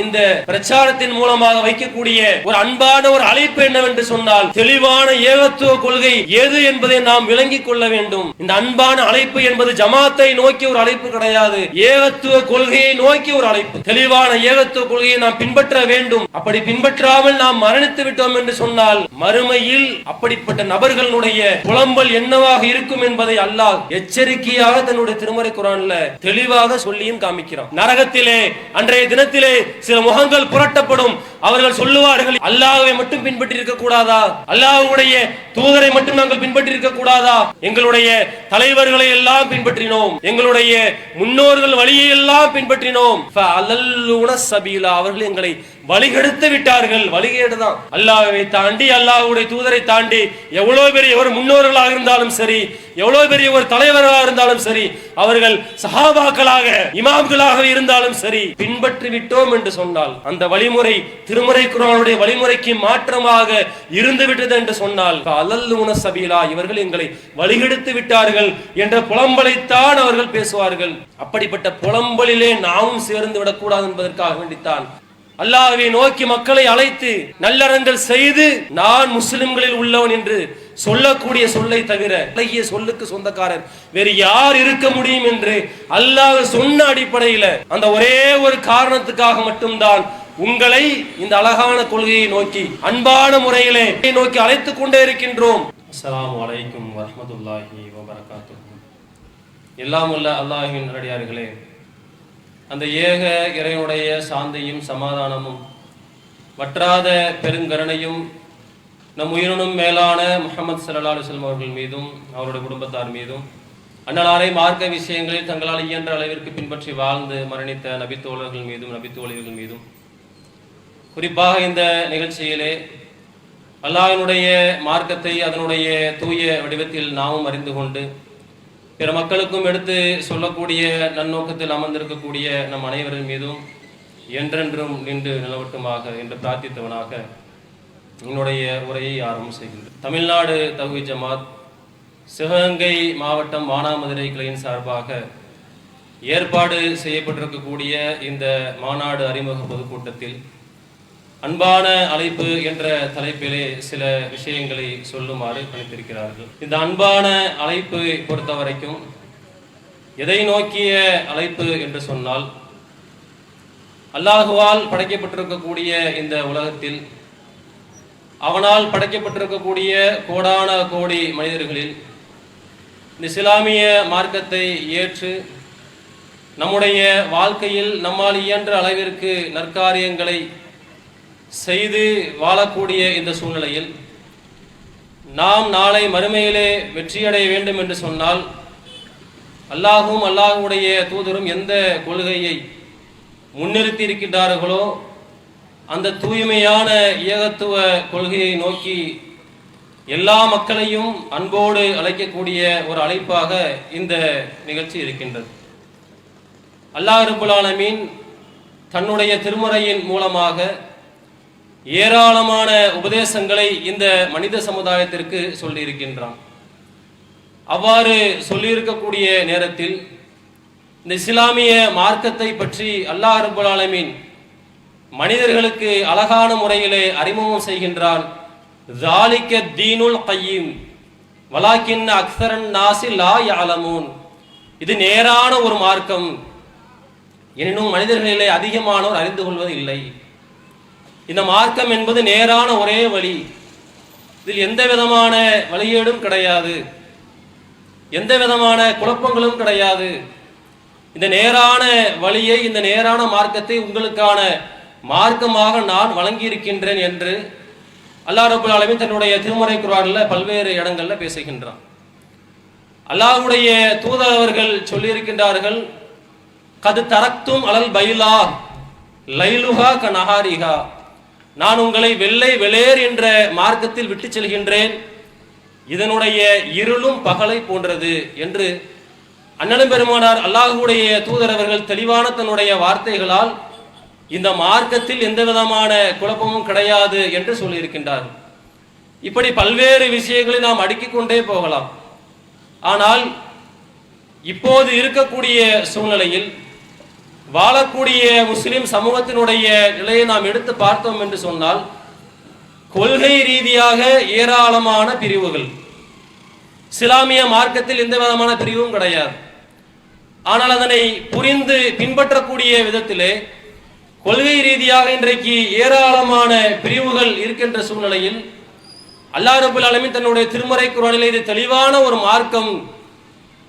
இந்த பிரச்சாரத்தின் மூலமாக வைக்கக்கூடிய ஒரு அன்பான ஒரு அழைப்பு என்னவென்று சொன்னால், தெளிவான ஏகத்துவ கொள்கை எது என்பதை நாம் விளங்கிக் கொள்ள வேண்டும். இந்த அன்பான அழைப்பு என்பது ஜமாத்தை நோக்கி ஒரு அழைப்பு கிடையாது, ஏகத்துவ கொள்கையை நோக்கி ஒரு அழைப்பு. தெளிவான ஏகத்துவ கொள்கையை நாம் பின்பற்ற வேண்டும். அப்படி பின்பற்றாமல் நாம் மரணித்து விட்டோம் என்று சொன்னால் மறுமையில் அப்படிப்பட்ட நபர்களுடைய புலம்பல் என்னவாக இருக்கும் என்பதை அல்லாஹ் எச்சரிக்கையாக தன்னுடைய திருமறை குர்ஆன்ல தெளிவாக சொல்லியும் காமிக்கிறான். நரகத்திலே அன்றைய தினத்திலே சில முகங்கள் புரட்டப்படும். அவர்கள் சொல்லுவார்கள், அல்லாஹ்வை மட்டும் பின்பற்றி இருக்க கூடாதா, அல்லாஹ்வுடைய தூதரை மட்டும் நாங்கள் பின்பற்றி இருக்க கூடாதா, எங்களுடைய தலைவர்களை எல்லாம் பின்பற்றினோம், எங்களுடைய முன்னோர்கள் வழியை எல்லாம் பின்பற்றினோம், அவர்கள் எங்களை வழிகெடுத்து விட்டார்கள். வழிகேடுதான். அல்லாஹ்வை தாண்டி அல்லாஹ்வுடைய தூதரை தாண்டி எவ்வளவு பெரிய ஒரு முன்னோர்களாக இருந்தாலும் சரி, எவ்வளவு பெரிய ஒரு தலைவர்களாக இருந்தாலும் சரி, அவர்கள் சஹாபாக்களாக இமாம்களாக இருந்தாலும் சரி, பின்பற்றி விட்டோம் என்று சொன்னால், அந்த வழிமுறை திருமறை குர்ஆனுடைய வழிமுறைக்கு மாற்றமாக இருந்து விட்டது என்று சொன்னால், அல்லல்லூன சபீலா, இவர்கள் எங்களை வழிகெடுத்து விட்டார்கள் என்ற புலம்பலைத்தான் அவர்கள் பேசுவார்கள். அப்படிப்பட்ட புலம்பலிலே நாமும் சேர்ந்து விடக்கூடாது என்பதற்காக வேண்டித்தான் அல்லாஹ்வை நோக்கி மக்களை அழைத்து நல்லறங்கள் செய்து நான் முஸ்லிம்களில் உள்ளவன் என்று சொல்லக்கூடிய சொல்லை தவிர அழகிய சொல்லுக்கு சொந்தக்காரர் வேறு யார் இருக்க முடியும் என்று அல்லாஹ் சொன்ன அடிப்படையில் அந்த ஒரே ஒரு காரணத்துக்காக மட்டும்தான் உங்களை இந்த அழகான கொள்கையை நோக்கி அன்பான முறையிலே நோக்கி அழைத்துக் கொண்டே இருக்கின்றோம். அஸ்ஸலாமு அலைக்கும் வரஹ்மத்துல்லாஹி வபரகாத்துஹு. எல்லாம் உள்ள அல்லாஹ்வின் நல்லடியார்களே, அந்த ஏக இறைவனுடைய சாந்தியும் சமாதானமும் வற்றாத பெருங்கருணையும் நம் உயிரினும் மேலான முஹம்மது ஸல்லல்லாஹு அலைஹி வஸல்லம் அவர்கள் மீதும் அவருடைய குடும்பத்தார் மீதும் அன்னலாரை மார்க்க விஷயங்களில் தங்களால் இயன்ற அளவிற்கு பின்பற்றி வாழ்ந்து மரணித்த நபித்தோழர்கள் மீதும் நபித்தோழிகள் மீதும், குறிப்பாக இந்த நிகழ்ச்சியிலே அல்லாஹ்வினுடைய மார்க்கத்தை அதனுடைய தூய வடிவத்தில் நாமும் அறிந்து கொண்டு பிற மக்களுக்கும் எடுத்து சொல்லக்கூடிய நன்னோக்கத்தில் அமர்ந்திருக்கக்கூடிய நம் அனைவரின் மீதும் என்றென்றும் நின்று நிலவட்டுமாக என்று பிரார்த்தித்தவனாக என்னுடைய உரையை ஆரம்பம் செய்கின்றேன். தமிழ்நாடு தௌஹீத் ஜமாத் சிவகங்கை மாவட்டம் மானாமதுரை கிளையின் சார்பாக ஏற்பாடு செய்யப்பட்டிருக்கக்கூடிய இந்த மாநாடு அறிமுக பொதுக்கூட்டத்தில் அன்பான அழைப்பு என்ற தலைப்பிலே சில விஷயங்களை சொல்லுமாறு பணித்திருக்கிறார்கள். இந்த அன்பான அழைப்பு பொறுத்த வரைக்கும் எதை நோக்கிய அழைப்பு என்று சொன்னால், அல்லாஹுவால் படைக்கப்பட்டிருக்கக்கூடிய இந்த உலகத்தில் அவனால் படைக்கப்பட்டிருக்கக்கூடிய கோடான கோடி மனிதர்களில் இந்த இஸ்லாமிய மார்க்கத்தை ஏற்று நம்முடைய வாழ்க்கையில் நம்மால் இயன்ற அளவிற்கு நற்காரியங்களை செய்து வாழக்கூடிய இந்த சூழ்நிலையில் நாம் நாளை மறுமையிலே வெற்றியடைய வேண்டும் என்று சொன்னால், அல்லாஹும் அல்லாஹுடைய தூதரும் எந்த கொள்கையை முன்னிறுத்தி இருக்கின்றார்களோ அந்த தூய்மையான ஏகத்துவ கொள்கையை நோக்கி எல்லா மக்களையும் அன்போடு அழைக்கக்கூடிய ஒரு அழைப்பாக இந்த நிகழ்ச்சி இருக்கின்றது. அல்லாஹ் ரப்புல் ஆலமீன் தன்னுடைய திருமறையின் மூலமாக ஏராளமான உபதேசங்களை இந்த மனித சமுதாயத்திற்கு சொல்லியிருக்கின்றான். அவ்வாறு சொல்லியிருக்கக்கூடிய நேரத்தில் இந்த இஸ்லாமிய மார்க்கத்தை பற்றி அல்லாஹ் ரப்புல் ஆலமீன் மனிதர்களுக்கு அழகான முறையிலே அறிமுகம் செய்கின்றான். ஸாலிக தீனுல் கய்யிம் வலாக்கின் அக்ஸரன் நாஸி லா யஅலமூன். இது நேரான ஒரு மார்க்கம், எனினும் மனிதர்களிலே அதிகமானோர் அறிந்து கொள்வது இல்லை. இந்த மார்க்கம் என்பது நேரான ஒரே வழி, இதில் எந்த விதமான வழியேடும் கிடையாது, எந்த விதமான குழப்பங்களும் கிடையாது. இந்த நேரான வழியை, இந்த நேரான மார்க்கத்தை உங்களுக்கான மார்க்கமாக நான் வழங்கியிருக்கின்றேன் என்று அல்லாஹ் ரப்புல் ஆலமீன் தன்னுடைய திருமறை குர்ஆன்ல பல்வேறு இடங்கள்ல பேசுகின்றான். அல்லாஹ்வுடைய தூதர் அவர்கள் சொல்லியிருக்கின்றார்கள், கது தரக்தும் அலல் பைலா லைலுஹா கநஹாரிஹா. நான் உங்களை வெள்ளை வெளேர் என்ற மார்க்கத்தில் விட்டு செல்கின்றேன், இதனுடைய இருளும் பகலை போன்றது என்று அண்ணலும் பெருமானார் அல்லாஹ்வுடைய தூதர் அவர்கள் தெளிவான தன்னுடைய வார்த்தைகளால் இந்த மார்க்கத்தில் எந்த விதமான குழப்பமும் கிடையாது என்று சொல்லியிருக்கின்றார். இப்படி பல்வேறு விஷயங்களை நாம் அடுக்கிக் கொண்டே போகலாம். ஆனால் இப்போது இருக்கக்கூடிய சூழ்நிலையில் வாழக்கூடிய முஸ்லிம் சமூகத்தினுடைய நிலையை நாம் எடுத்து பார்த்தோம் என்று சொன்னால், கொள்கை ரீதியாக ஏராளமான பிரிவுகள். இஸ்லாமிய மார்க்கத்தில் எந்த விதமான பிரிவும் கிடையாது. ஆனால் அதனை புரிந்து பின்பற்றக்கூடிய விதத்திலே கொள்கை ரீதியாக இன்றைக்கு ஏராளமான பிரிவுகள் இருக்கின்ற சூழ்நிலையில் அல்லாஹ் ரப்பல் ஆலமீன் தன்னுடைய திருமறை குர்ஆனிலே இது தெளிவான ஒரு மார்க்கம்,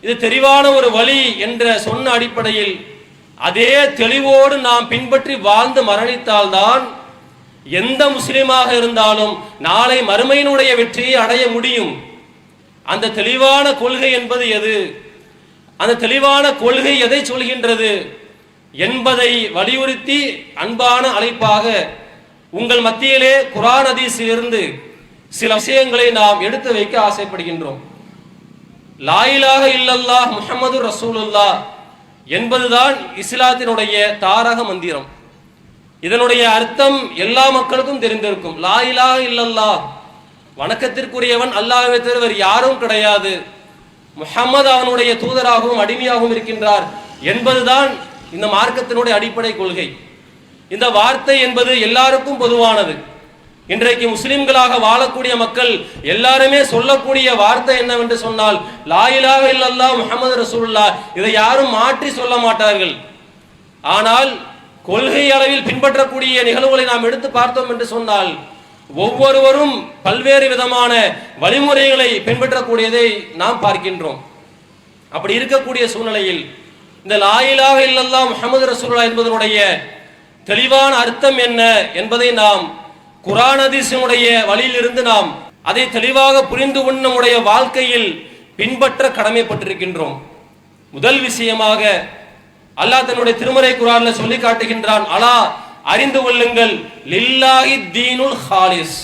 இது தெளிவான ஒரு வழி என்ற சொன்ன அடிப்படையில் அதே தெளிவோடு நாம் பின்பற்றி வாழ்ந்து மரணித்தால்தான் எந்த முஸ்லிமாக இருந்தாலும் நாளை மறுமையினுடைய வெற்றியை அடைய முடியும். அந்த தெளிவான கொள்கை என்பது எது, அந்த தெளிவான கொள்கை எதை சொல்கின்றது என்பதை வலியுறுத்தி அன்பான அழைப்பாக உங்கள் மத்தியிலே குர்ஆன் ஹதீஸிலிருந்து சில விஷயங்களை நாம் எடுத்து வைக்க ஆசைப்படுகின்றோம். லா இலாஹ இல்லல்லாஹ் முஹம்மது ரசூலுல்லாஹ் என்பதுதான் இஸ்லாத்தினுடைய தாரக மந்திரம். இதனுடைய அர்த்தம் எல்லா மக்களுக்கும் தெரிந்திருக்கும். லா இலாஹ இல்லல்லாஹ், வணக்கத்திற்குரியவன் அல்லாஹ்வை தவிர வேறு யாரும் கிடையாது, முஹம்மது அவனுடைய தூதராகவும் அடிமையாகவும் இருக்கின்றார் என்பதுதான் இந்த மார்க்கத்தினுடைய அடிப்படை கொள்கை. இந்த வார்த்தை என்பது எல்லாருக்கும் பொதுவானது. இன்றைக்கு முஸ்லிம்களாக வாழக்கூடிய மக்கள் எல்லாருமே சொல்லக்கூடிய வார்த்தை என்னவென்று சொன்னால் லா இலாஹ இல்லல்லாஹ் முஹம்மது ரசூலுல்லாஹ். இதை யாரும் மாற்றி சொல்ல மாட்டார்கள். ஆனால் கொள்கை அளவில் பின்பற்றக்கூடிய நிகழ்வுகளை நாம் எடுத்து பார்த்தோம் என்று சொன்னால் ஒவ்வொருவரும் பல்வேறு விதமான வழிமுறைகளை பின்பற்றக்கூடியதை நாம் பார்க்கின்றோம். அப்படி இருக்கக்கூடிய சூழ்நிலையில் இந்த லா இலாஹ இல்லல்லாஹ் முஹம்மது ரசூலுல்லாஹ் என்பதனுடைய தெளிவான அர்த்தம் என்ன என்பதை நாம் குர்ஆன் ஹதீஸினுடைய வழியிலிருந்து நாம் அதை தெளிவாக புரிந்து கொண்டு நம்முடைய வாழ்க்கையில் பின்பற்ற கடமைப்பட்டிருக்கின்றோம். முதல் விஷயமாக அல்லாஹ் தன்னுடைய திருமறை குர்ஆன்ல சொல்லி காட்டுகின்றான், அலா அறிந்து கொள்ளுங்கள், லில்லாஹி தீனுல் ஹாலிஸ்,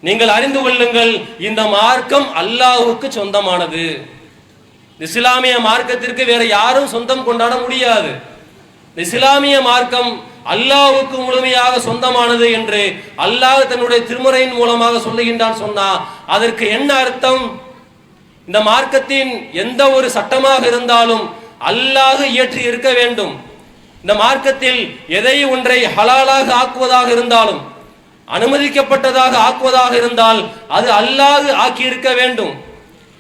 நீங்கள் அறிந்து கொள்ளுங்கள் இந்த மார்க்கம் அல்லாஹ்வுக்கு சொந்தமானது. இஸ்லாமிய மார்க்கத்திற்கு வேற யாரும் சொந்தம் கொண்டாட முடியாது. இஸ்லாமிய மார்க்கம் அல்லாஹ்வுக்கு முழுமையாக சொந்தமானது என்று அல்லாஹ் தன்னுடைய திருமறையின் மூலமாக சொல்லுகின்றான். சொன்னா அதற்கு என்ன அர்த்தம்? இந்த மார்க்கத்தின் எந்த ஒரு சட்டமாக இருந்தாலும் அல்லாஹ் இயற்றி இருக்க வேண்டும். இந்த மார்க்கத்தில் எதை ஒன்றை ஹலாலாக ஆக்குவதாக இருந்தாலும், அனுமதிக்கப்பட்டதாக ஆக்குவதாக இருந்தால் அது அல்லாஹ் ஆக்கி இருக்க வேண்டும்.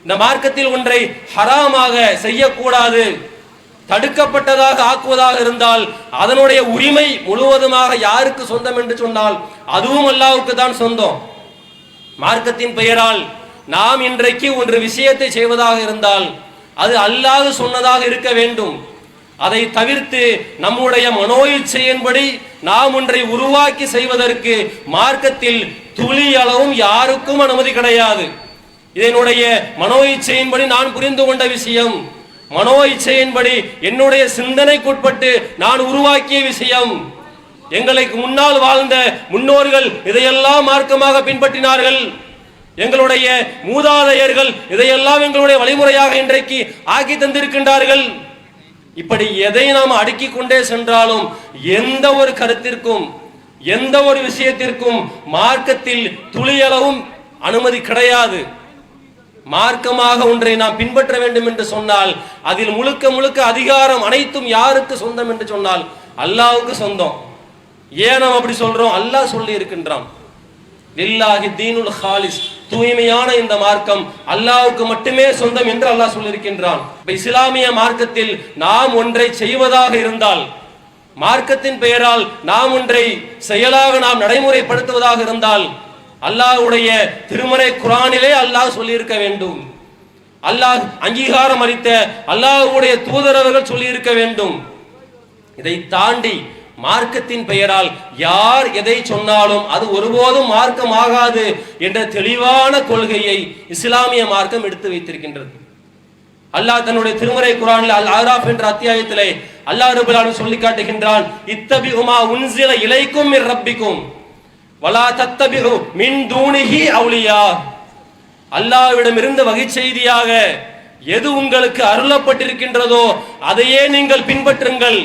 இந்த மார்க்கத்தில் ஒன்றை ஹராமாக செய்யக்கூடாது, தடுக்கப்பட்டதாக ஆக்குவதாக இருந்தால் அதனுடைய உரிமை முழுவதுமாக யாருக்கு சொந்தம் என்று சொன்னால் அதுவும் அல்லாஹ்வுக்கு தான் சொந்தம். மார்க்கத்தின் பெயரால் நாம் இன்றைக்கு ஒரு விஷயத்தை செய்வதாக இருந்தால் அது அல்லாஹ் சொன்னதாக இருக்க வேண்டும். அதை தவிர்த்து நம்முடைய மனோ இச்சையின்படி நாம் ஒன்றை உருவாக்கி செய்வதற்கு மார்க்கத்தில் துளி அளவும் யாருக்கும் அனுமதி கிடையாது. இதனுடைய மனோ இச்சையின்படி நான் புரிந்து கொண்ட விஷயம், மனோ இச்சையின்படி என்னுடைய சிந்தனைக்குட்பட்டு நான் உருவாக்கிய விஷயம். எங்களுக்கு முன்னால் வாழ்ந்த முன்னோர்கள் இதையெல்லாம் மார்க்கமாக பின்பற்றினார்கள். எங்களுடைய மூதாதையர்கள் இதையெல்லாம் எங்களுடைய வழிமுறையாக இன்றைக்கு ஆக்கி தந்திருக்கின்றார்கள். இப்படி எதை நாம் அடுக்கிக் கொண்டே சென்றாலும் எந்த ஒரு கருத்திற்கும் எந்த ஒரு விஷயத்திற்கும் மார்க்கத்தில் துளியளவும் அனுமதி கிடையாது. மார்க்கமாக ஒன்றை நாம் பின்பற்ற வேண்டும் என்று சொன்னால் அதில் முழுக்க முழுக்க அதிகாரம் அனைத்தும் யாருக்கு சொந்தம் என்று சொன்னால் அல்லாஹ்வுக்கு சொந்தம். ஏன் நாம் அப்படி சொல்றோம்? அல்லாஹ் சொல்லி இருக்கின்றான், லில்லாஹி தீனுல் ஹாலிஸ், தூய்மையான இந்த மார்க்கம் அல்லாஹ்வுக்கு மட்டுமே சொந்தம் என்று அல்லாஹ் சொல்லியிருக்கின்றான். இஸ்லாமிய மார்க்கத்தில் நாம் ஒன்றை செய்வதாக இருந்தால், மார்க்கத்தின் பெயரால் நாம் ஒன்றை செயலாக நாம் நடைமுறைப்படுத்துவதாக இருந்தால் அல்லாஹ்வுடைய திருமறை குர்ஆனிலே அல்லாஹ் சொல்லியிருக்க வேண்டும். அல்லாஹ் அங்கீகாரம் அளித்த அல்லாஹ்வுடைய தூதரவர்கள் சொல்லியிருக்க வேண்டும். இதை தாண்டி மார்க்கத்தின் பெயரால் யார் எதை சொன்னாலும் அது ஒருபோதும் மார்க்கம் ஆகாது என்ற தெளிவான கொள்கையை இஸ்லாமிய மார்க்கம் எடுத்து வைத்திருக்கின்றது. அல்லாஹ் தன்னுடைய திருமறை குர்ஆனில் அல் ஆராஃப் என்ற அத்தியாயத்திலே அல்லாஹ் ரப்பல் ஆலமீன் சொல்லி காட்டுகின்றான், இத்தபிஉ மா உன்ஸில இலைக்கும் மிர் ரப்பிக்கும் வலா தத்தபிஉ மின் தூனிஹி அவுலியா. அல்லாஹ்விடமிருந்து வகை செய்தியாக எது உங்களுக்கு அருளப்பட்டிருக்கின்றதோ அதையே நீங்கள் பின்பற்றுங்கள்,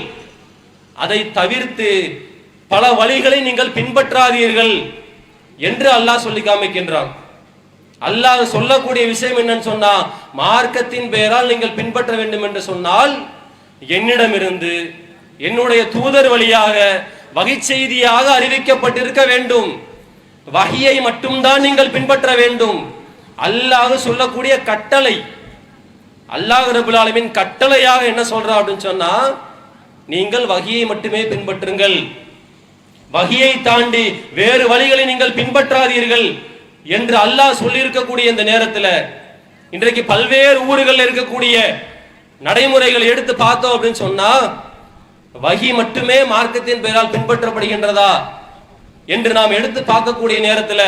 அதை தவிர்த்து பல வழிகளை நீங்கள் பின்பற்றாதீர்கள் என்று அல்லாஹ் சொல்லி காமிக்கின்றான். அல்லாஹ் சொல்லக்கூடிய விஷயம் என்னன்னு சொன்னா, மார்க்கத்தின் பெயரால் நீங்கள் பின்பற்ற வேண்டும் என்று சொன்னால் என்னிடமிருந்து என்னுடைய தூதர் வழியாக வகை செய்தியாக அறிவிக்கப்பட்டிருக்க வேண்டும். வஹியை மட்டும்தான் நீங்கள் பின்பற்ற வேண்டும். அல்லாஹ் சொல்லக்கூடிய கட்டளை, அல்லாஹ் ரப்பல் ஆலமீன் கட்டளையாக என்ன சொல்றா அப்படின்னு சொன்னா, நீங்கள் வஹியை மட்டுமே பின்பற்றுங்கள், வஹியை தாண்டி வேறு வழிகளை நீங்கள் பின்பற்றாதீர்கள் என்று அல்லாஹ் சொல்லியிருக்கக்கூடிய இந்த நேரத்தில் இன்றைக்கு பல்வேறு ஊர்களில் இருக்கக்கூடிய நடைமுறைகளை எடுத்து பார்த்தோம் அப்படின்னு சொன்னா, வஹி மட்டுமே மார்க்கத்தின் பெயரால் பின்பற்றப்படுகின்றதா என்று நாம் எடுத்து பார்க்கக்கூடிய நேரத்தில்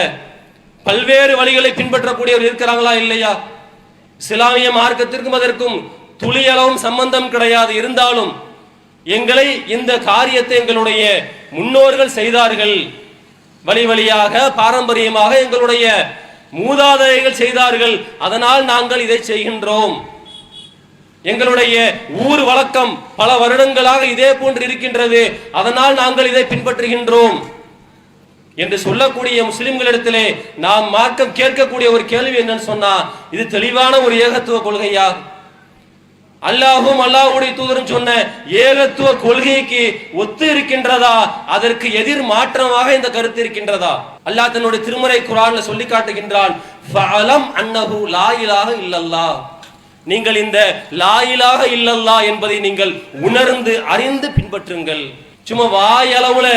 பல்வேறு வழிகளை பின்பற்றக்கூடியவர் இருக்கிறாங்களா இல்லையா? இஸ்லாமிய மார்க்கத்திற்கும் அதற்கும் துளியளவும் சம்பந்தம் கிடையாது. இருந்தாலும் எங்களை இந்த காரியத்தை எங்களுடைய முன்னோர்கள் செய்தார்கள், வழி வழியாக பாரம்பரியமாக எங்களுடைய மூதாதையர்கள் செய்தார்கள், அதனால் நாங்கள் இதை செய்கின்றோம். எங்களுடைய ஊர் வழக்கம் பல வருடங்களாக இதே போன்று இருக்கின்றது, அதனால் நாங்கள் இதை பின்பற்றுகின்றோம் என்று சொல்லக்கூடிய முஸ்லிம்களிடத்திலே நாம் மார்க்கம் கேட்கக்கூடிய ஒரு கேள்வி என்னன்னு சொன்னா, இது தெளிவான ஒரு ஏகத்துவ கொள்கையா? அல்லாஹும் அல்லாஹ்வுடைய தூதரும் சொன்ன ஏகத்துவ கொள்கைக்கு ஒத்து இருக்கின்றதா? அதற்கு எதிர் மாற்றமாக இந்த கருத்து இருக்கின்றதா? அல்லாஹ் தன்னுடைய திருமறை குர்ஆன்ல சொல்லி காட்டுகின்றான், ஃபஅலம் அன்னஹு லா இலாஹ இல்லல்லாஹ். நீங்கள் இந்த லா இலாஹ இல்லல்லாஹ் என்பதை நீங்கள் உணர்ந்து அறிந்து பின்பற்றுங்கள். சும்மா வாய் அளவுல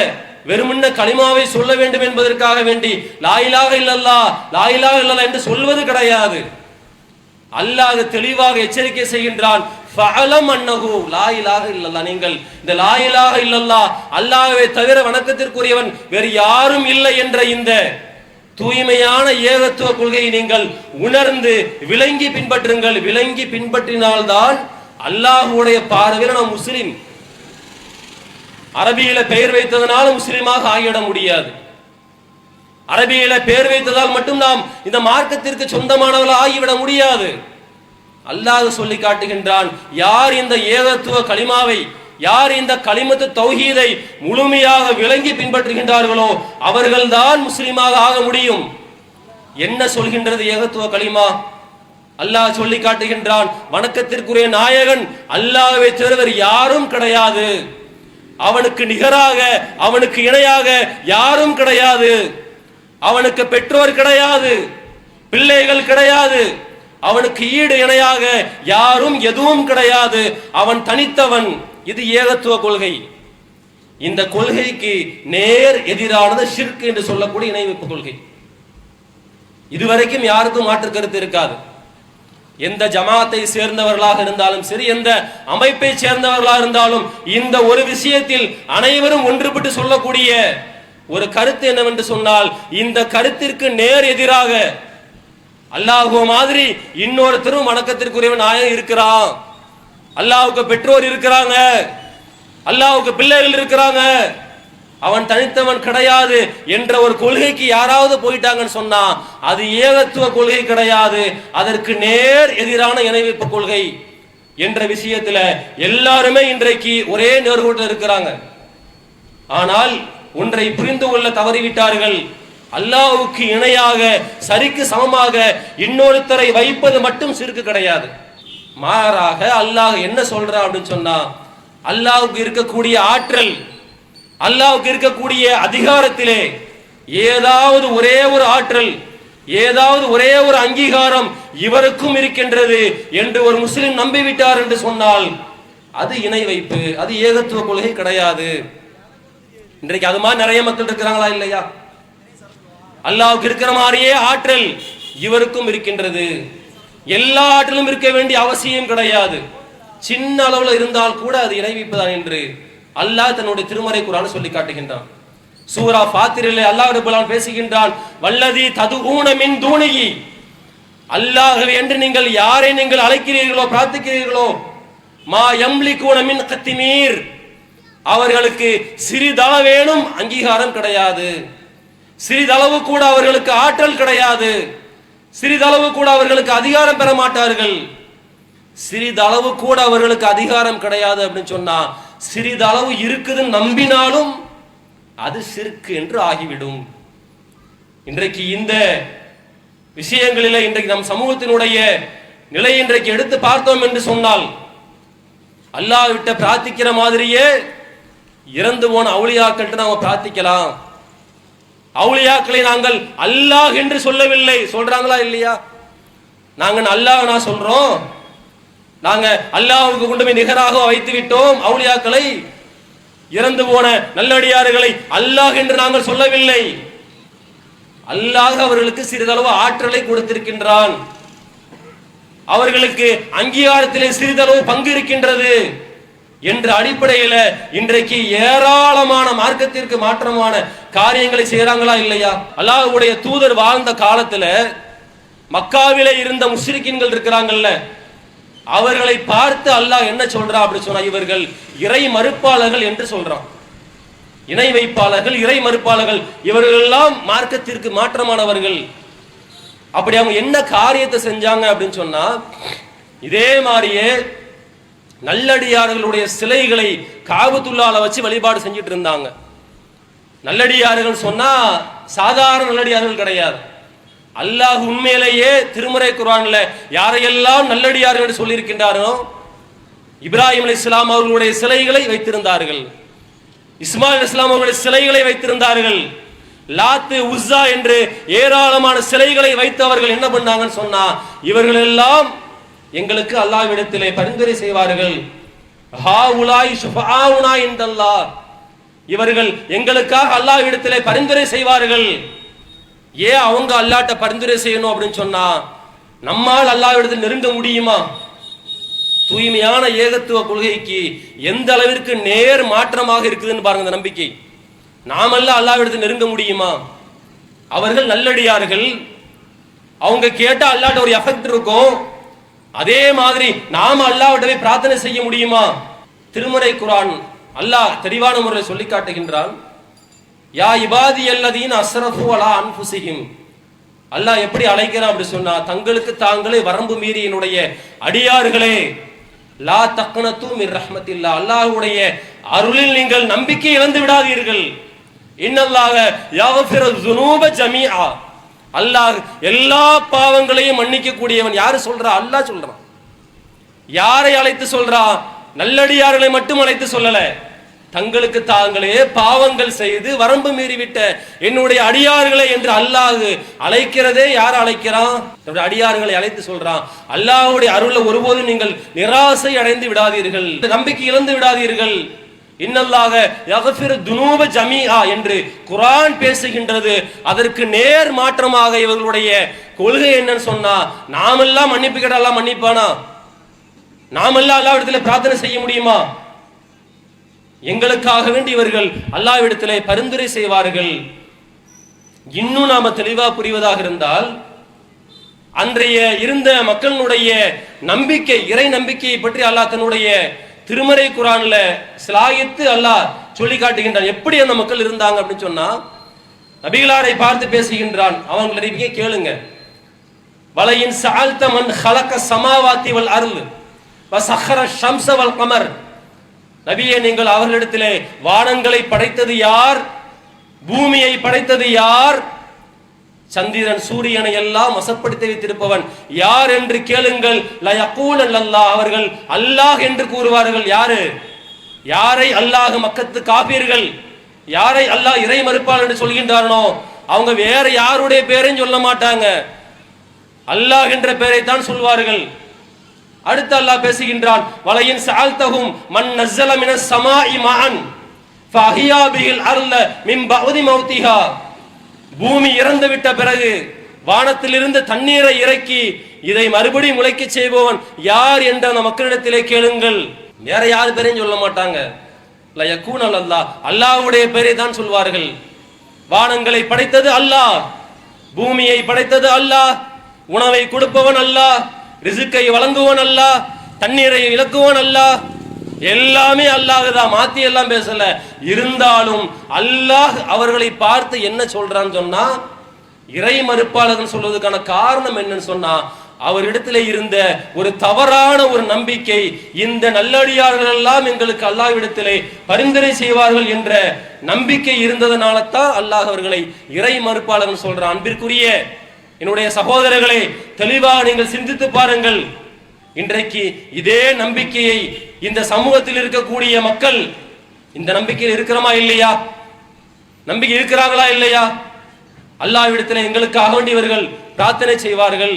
வெறுமன்ன கலிமாவை சொல்ல வேண்டும் என்பதற்காக வேண்டி லா இலாஹ இல்லல்லாஹ் லா இலாஹ இல்லல்லாஹ் என்று சொல்வது கிடையாது. அல்லாஹ் தெளிவாக எச்சரிக்கை செய்கின்றான், ஃபஅலம் அன்னஹு லா இலாஹ இல்லல்லாஹ். நீங்கள் இந்த லா இலாஹ இல்லல்லாஹ் அல்லாஹ்வை தவிர வணக்கத்திற்குரியவன் வேறு யாரும் இல்லை என்ற இந்த தூய்மையான ஏகத்துவ கொள்கையை நீங்கள் உணர்ந்து விளங்கி பின்பற்றுங்கள். விளங்கி பின்பற்றினால்தான் அல்லாஹ்வுடைய பார்வையில் நாம் முஸ்லிம். அரபியில பெயர் வைத்ததனால முஸ்லிமாக ஆகிவிட முடியாது. அரபியில பெயர் வைத்ததால் மட்டும் நாம் இந்த மார்க்கத்திற்கு சொந்தமானவர்கள் ஆகிவிட முடியாது. அல்லாஹ் சொல்லி காட்டுகின்றான், யார் இந்த ஏகத்துவ கலிமாவை, யார் இந்த கலிமத்து தௌஹீதை முழுமையாக விளங்கி பின்பற்றுகின்றார்களோ அவர்கள்தான் முஸ்லிமாக ஆக முடியும். என்ன சொல்கின்றது ஏகத்துவ கலிமா? அல்லாஹ் சொல்லி காட்டுகின்றான், வணக்கத்திற்குரிய நாயகன் அல்லாஹ்வை தவிர யாரும் கிடையாது, அவனுக்கு நிகராக அவனுக்கு இணையாக யாரும் கிடையாது, அவனுக்கு பெற்றோர் கிடையாது, பிள்ளைகள் கிடையாது, அவனுக்கு ஈடு இணையாக யாரும் எதுவும் கிடையாது, அவன் தனித்தவன். இது ஏகத்துவ கொள்கை. இந்த கொள்கைக்கு நேர் எதிரானது ஷிர்க் என்று சொல்லக்கூடிய இணை வைப்பு கொள்கை. இதுவரைக்கும் யாருக்கும் மாற்று கருத்து இருக்காது. எந்த ஜமாத்தை சேர்ந்தவர்களாக இருந்தாலும் சரி, எந்த அமைப்பை சேர்ந்தவர்களாக இருந்தாலும் இந்த ஒரு விஷயத்தில் அனைவரும் ஒன்றுபட்டு சொல்லக்கூடிய ஒரு கருத்து என்னவென்று சொன்னால், இந்த கருத்திற்கு நேர் எதிராக அல்லாஹ் மாதிரி இன்னொருத்தரும் வணக்கத்திற்குரியவன் நாயகம் இருக்கிறான், அல்லாஹ்வுக்கு பெற்றோர் இருக்கிறாங்க, அல்லாஹ்வுக்கு பிள்ளைகள் இருக்கிறாங்க, அவன் தனித்தவன் கிடையாது என்ற ஒரு கொள்கைக்கு யாராவது போயிட்டாங்கன்னு சொன்னா அது ஏகத்துவ கொள்கை கிடையாது, அதற்கு நேர் எதிரான இணைவைப்பு கொள்கை என்ற விஷயத்துல எல்லாருமே இன்றைக்கு ஒரே நேர்கோட்டில் இருக்கிறாங்க. ஆனால் ஒன்றை புரிந்து கொள்ள தவறிவிட்டார்கள். அல்லாஹ்வுக்கு இணையாக சரிக்கு சமமாக இன்னொருத்தரை வைப்பது மட்டும் சிறுக்கு கிடையாது. மாறாக அல்லாஹ் என்ன சொல்றான் அப்படின்னு சொன்னா, அல்லாஹ்வுக்கு இருக்கக்கூடிய ஆற்றல், அல்லாஹ்வுக்கு இருக்கக்கூடிய அதிகாரத்திலே ஏதாவது ஒரே ஒரு ஆற்றல், ஏதாவது ஒரே ஒரு அங்கீகாரம் இவருக்கும் இருக்கின்றது என்று ஒரு முஸ்லிம் நம்பிவிட்டார் என்று சொன்னால் அது இணை வைப்பு, அது ஏகத்துவ கொள்கை கிடையாது. இன்றைக்கு அது மாதிரி நிறைய மக்கள் இருக்கிறாங்களா இல்லையா? அல்லாஹ்வுக்கு இருக்கிற மாதிரியே ஆற்றல் இவருக்கும் இருக்கின்றது. எல்லா ஆற்றலும் இருக்க வேண்டிய அவசியம் கிடையாது. சின்ன அளவுல இருந்தால் கூட அது இணை வைப்புதான் என்று அல்லாஹ் தன்னுடைய திருமறை குர்ஆனில் சொல்லி காட்டுகின்றான். சூரா ஃபாத்திரிலே அல்லாஹ் ரப்பல் ஆலமீன் பேசுகின்றான், வல்லதி ததுஊன மின் தூனிஹி, அல்லாஹ்வை என்று நீங்கள் யாரை நீங்கள் அழைக்கிறீர்களோ பிரார்த்திக்கிறீர்களோ, மா யம்லிகூன மின் கத்திமீர், அவர்களுக்கு சிறிதளவேனும் அங்கீகாரம் கிடையாது, சிறிதளவு கூட அவர்களுக்கு ஆற்றல் கிடையாது, சிறிதளவு கூட அவர்களுக்கு அதிகாரம் பெற மாட்டார்கள். சிறிதளவு கூட அவர்களுக்கு அதிகாரம் கிடையாது அப்படின்னு சொன்னா சிறிதளவு இருக்குதுன்னு நம்பினாலும் அது ஷிர்க் என்று ஆகிவிடும். இன்றைக்கு இந்த விஷயங்களில் இன்றைக்கு நம் சமூகத்தினுடைய நிலை இன்றைக்கு எடுத்து பார்த்தோம் என்று சொன்னால், அல்லாஹ் விட்ட பிரார்த்திக்கிற மாதிரியே இறந்து போன அவுலியாக்கள்கிட்ட நாம பிரார்த்திக்கலாம். அவுலியாக்களை நாங்கள் அல்லாஹ் என்று சொல்லவில்லை, சொல்றாங்களா இல்லையா? நாங்க அல்லாஹ் நான் சொல்றோம், நாங்க அல்லாஹ்வுக்கு கொண்டு போய் நிகராக வைத்து விட்டோம் அவுலியாக்களை. இறந்து போன நல்லடியார்களை அல்லாஹ் என்று நாங்கள் சொல்லவில்லை. அல்லாஹ் அவர்களுக்கு சிறிதளவு ஆற்றலை கொடுத்திருக்கின்றான், அவர்களுக்கு அங்கீகாரத்திலே சிறிதளவு பங்கு இருக்கின்றது என்ற அடிப்படையில் இன்றைக்கு ஏராளமான மார்க்கத்திற்கு மாற்றமான காரியங்களை செய்யறாங்களா இல்லையா? அல்லாஹ்வுடைய தூதர் வாழ்ந்த காலத்துல மக்காவிலே இருந்த முஸ்ரிக்கீன்கள் இருக்கிறாங்கல்ல, அவர்களை பார்த்து அல்லாஹ் என்ன சொல்றா அப்படி சொன்னா, இவர்கள் இறை மறுப்பாளர்கள் என்று சொல்றான். இணை வைப்பாளர்கள், இறை மறுப்பாளர்கள், இவர்கள் எல்லாம் மார்க்கத்திற்கு மாற்றமானவர்கள். அப்படி அவங்க என்ன காரியத்தை செஞ்சாங்க அப்படின்னு சொன்னா, இதே மாதிரியே நல்லடியார்களுடைய சிலைகளை காபத்துல்லாஹ்ல வச்சு வழிபாடு செஞ்சுட்டு இருந்தாங்க. நல்லடியார்கள் சொன்னா சாதாரண நல்லடியார்கள் கிடையாது. அல்லாஹ் உண்மையிலேயே திருமறை குர்ஆன்ல யாரையெல்லாம் நல்லடியார்கள் சொல்லி இருக்கின்றாரோ, இப்ராஹிம் அலைஹிஸ்ஸலாம் அவர்களுடைய சிலைகளை வைத்திருந்தார்கள், இஸ்மாயில் அலைஹிஸ்ஸலாம் அவர்களுடைய சிலைகளை வைத்திருந்தார்கள், லாத்து உஸ்ஸா என்று ஏராளமான சிலைகளை வைத்தவர்கள் என்ன பண்ணாங்கன்னு சொன்னா, இவர்கள் எல்லாம் எங்களுக்கு அல்லாஹ்விடத்திலே பரிந்துரை செய்வார்கள். ஹாஉலாய் ஷுஃபஆஉனா இன்தல்லாஹ், இவர்கள் எங்களுக்காக அல்லாஹ்விடத்திலே பரிந்துரை செய்வார்கள். ஏன் அவங்க அல்லாஹ்ட்ட பரிந்துரை செய்யணும் அப்படின்னு சொன்னா, நம்மால் அல்லாஹ்விடத்தில் நெருங்க முடியுமா? தூய்மையான ஏகத்துவ கொள்கைக்கு எந்த அளவிற்கு நேர் மாற்றமாக இருக்குதுன்னு பாருங்க இந்த நம்பிக்கை. நாமெல்லாம் அல்லாஹ்விடத்தில் நெருங்க முடியுமா? அவர்கள் நல்லடியார்கள், அவங்க கேட்டா அல்லாஹ்ட்ட ஒரு எஃபெக்ட் இருக்கும். அதே மாதிரி நாம அல்லாஹ்விடவே பிரார்த்தனை செய்ய முடியுமா? திருமறை குர்ஆன் அல்லாஹ் தெளிவான முறையில் சொல்லி காட்டுகின்றான். யா இபாதி அல்லதீன அஸ்ரஃபு அலா அன்ஃபுஸிஹிம், அல்லாஹ் எப்படி அழைக்கிறான் அப்படி சொன்னா, தங்களுக்கு தாங்களே வரம்பு மீறி என்னுடைய அடியார்களே, லா தக்னது மிர் ரஹ்மத்தில்லாஹ், அல்லாஹ்வுடைய அருளில் நீங்கள் நம்பிக்கை இழந்து விடாதீர்கள். இன்னல்லாஹ யக்ஃபிரு ஸுனூப ஜமீஆ, அல்லாஹ் எல்லா பாவங்களையும் மன்னிக்க கூடியவன். யாரு சொல்றா? அல்லாஹ் சொல்றான். யாரை அழைத்து சொல்றா? நல்லடியார்களை மட்டும் அழைத்து சொல்லல, தங்களுக்கு தாங்களே பாவங்கள் செய்து வரம்பு மீறிவிட்ட என்னுடைய அடியார்களை என்று அல்லாஹ் அழைக்கிறதே. யார் அழைக்கிறான்? அடியார்களை அழைத்து சொல்றான். அல்லாஹ்வுடைய அருளை ஒருபோதும் நீங்கள் நிராசை அடைந்து விடாதீர்கள், நம்பிக்கை இழந்து விடாதீர்கள். இன்னல்லாஹ யக்ஃபிரு துனூப ஜமீஆ என்று குர்ஆன் பேசுகின்றது. அதற்கு நேர் மாற்றமாக இவர்களுடைய கொள்கை என்னன்னு சொன்னா, நாமெல்லாம் மன்னிப்பு கேட்டா அல்லாஹ் மன்னிப்பானா? நாமெல்லாம் அல்லாஹ்விடத்தில் பிரார்த்தனை செய்ய முடியுமா? எங்களுக்காக வேண்டி இவர்கள் அல்லாஹ்விடத்திலே பரிந்துரை செய்வார்கள். இன்னும் நாம தெளிவா புரிவதாக இருந்தால், அன்றைய இருந்த மக்களுடைய நம்பிக்கை, இறை நம்பிக்கையை பற்றி அல்லாஹ் தன்னுடைய திருமறை குர்ஆன்ல ஸ்லாகித்து அல்லாஹ் சொல்லி காட்டுகின்றான். எப்படி அந்த மக்கள் இருந்தாங்க அப்படின்னு சொன்னா, நபிகளாரை பார்த்து பேசுகின்றான். அவங்களை கேளுங்க. வலையின் சஅல்த மன் ஹலக ஸமாவாதி வல் அர்ல் வஸஹர ஷம்ஸ வல் கமர், நபியே நீங்கள் அவர்களிடத்திலே வானங்களை படைத்தது யார், பூமியை படைத்தது யார், சந்திரன் சூரியனை எல்லாம் வசப்படுத்தி வைத்திருப்பவன் யார் என்று கேளுங்கள். லயகூலல்லாஹ், அவர்கள் அல்லாஹ் என்று கூறுவார்கள். யாரு? யாரை அல்லாஹ் மக்கத்து காபீர்கள், யாரை அல்லாஹ் இறை மறுப்பாளர் என்று சொல்கின்றானோ அவங்க வேற யாருடைய பேரையும் சொல்ல மாட்டாங்க, அல்லாஹ் என்ற பெயரை தான் சொல்வார்கள். அடுத்து அல்லாஹ் பேசுகின்றான். வலையின் சஅல்தஹும் மன் நஸல மினஸ் ஸமாஇ மஅன் ஃபஹியா பில் அர்ல மின் பஅதி மௌதிஹா, பூமி இறந்து விட்ட பிறகு வானத்திலிருந்து தண்ணீரை இறக்கி இதை மறுபடியும் முளைக்க செய்பவன் யார் என்ற அந்த மக்களிடத்திலே கேளுங்கள். வேற யார் பேரையும் சொல்ல மாட்டாங்க. லயகூனல் அல்லாஹ், அல்லாஹ்வுடைய பெயரை தான் சொல்வார்கள். வானங்களை படைத்தது அல்லாஹ், பூமியை படைத்தது அல்லாஹ், உணவை கொடுப்பவன் அல்லாஹ், ரிசுக்கை வழங்குவன் அல்லாஹ், தண்ணீரை இழக்குவன் அல்லாஹ், எல்லாமே அல்லாஹ் தான். மாத்தி எல்லாம் பேசல. இருந்தாலும் அல்லாஹ் அவர்களை பார்த்து என்ன சொல்றான்னு சொன்னா, இறை மறுப்பாளர்கள் சொல்வதற்கான காரணம் என்னன்னு சொன்னா, அவரிடத்துல இருந்த ஒரு தவறான ஒரு நம்பிக்கை, இந்த நல்லடியார்கள் எல்லாம் எங்களுக்கு அல்லாஹ்விடத்திலே பரிந்துரை செய்வார்கள் என்ற நம்பிக்கை இருந்ததனால தான் அல்லாஹ் அவர்களை இறை மறுப்பாளர்கள் சொல்றான். அன்பிற்குரிய என்னுடைய சகோதரர்களே, தெளிவாக நீங்கள் சிந்தித்து பாருங்கள். இன்றைக்கு இதே நம்பிக்கையை இந்த சமூகத்தில் இருக்கக்கூடிய மக்கள் இந்த நம்பிக்கையில் இருக்கிறோமா இல்லையா? நம்பிக்கை இருக்கிறாங்களா இல்லையா? அல்லாஹ்விடத்தில் எங்களுக்காக வேண்டி இவர்கள் பிரார்த்தனை செய்வார்கள்,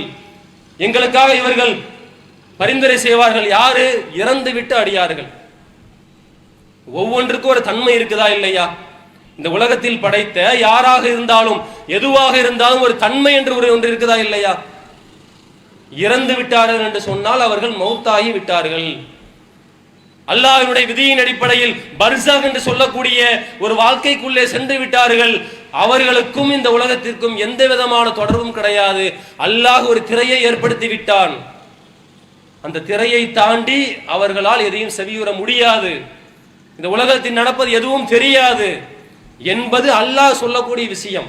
எங்களுக்காக இவர்கள் பரிந்துரை செய்வார்கள். யாரு? இறந்து விட்டு அடியார்கள். ஒவ்வொன்றுக்கும் ஒரு தன்மை இருக்குதா இல்லையா? இந்த உலகத்தில் படைத்த யாராக இருந்தாலும் எதுவாக இருந்தாலும் ஒரு தன்மை என்று ஒன்று இருக்குதா இல்லையா? இறந்து விட்டார்கள் என்று சொன்னால் அவர்கள் மௌத்தாகி விட்டார்கள். அல்லாஹ்வுடைய விதியின் அடிப்படையில் பர்ஸக் என்று சொல்லக்கூடிய ஒரு வாழ்க்கைக்குள்ளே சென்று விட்டார்கள். அவர்களுக்கும் இந்த உலகத்திற்கும் எந்த விதமான தொடர்பும் கிடையாது. அல்லாஹ் ஒரு திரையை ஏற்படுத்தி விட்டான். அந்த திரையை தாண்டி அவர்களால் எதையும் செவியுற முடியாது. இந்த உலகத்தில் நடப்பது எதுவும் தெரியாது என்பது அல்லாஹ் சொல்லக்கூடிய விஷயம்.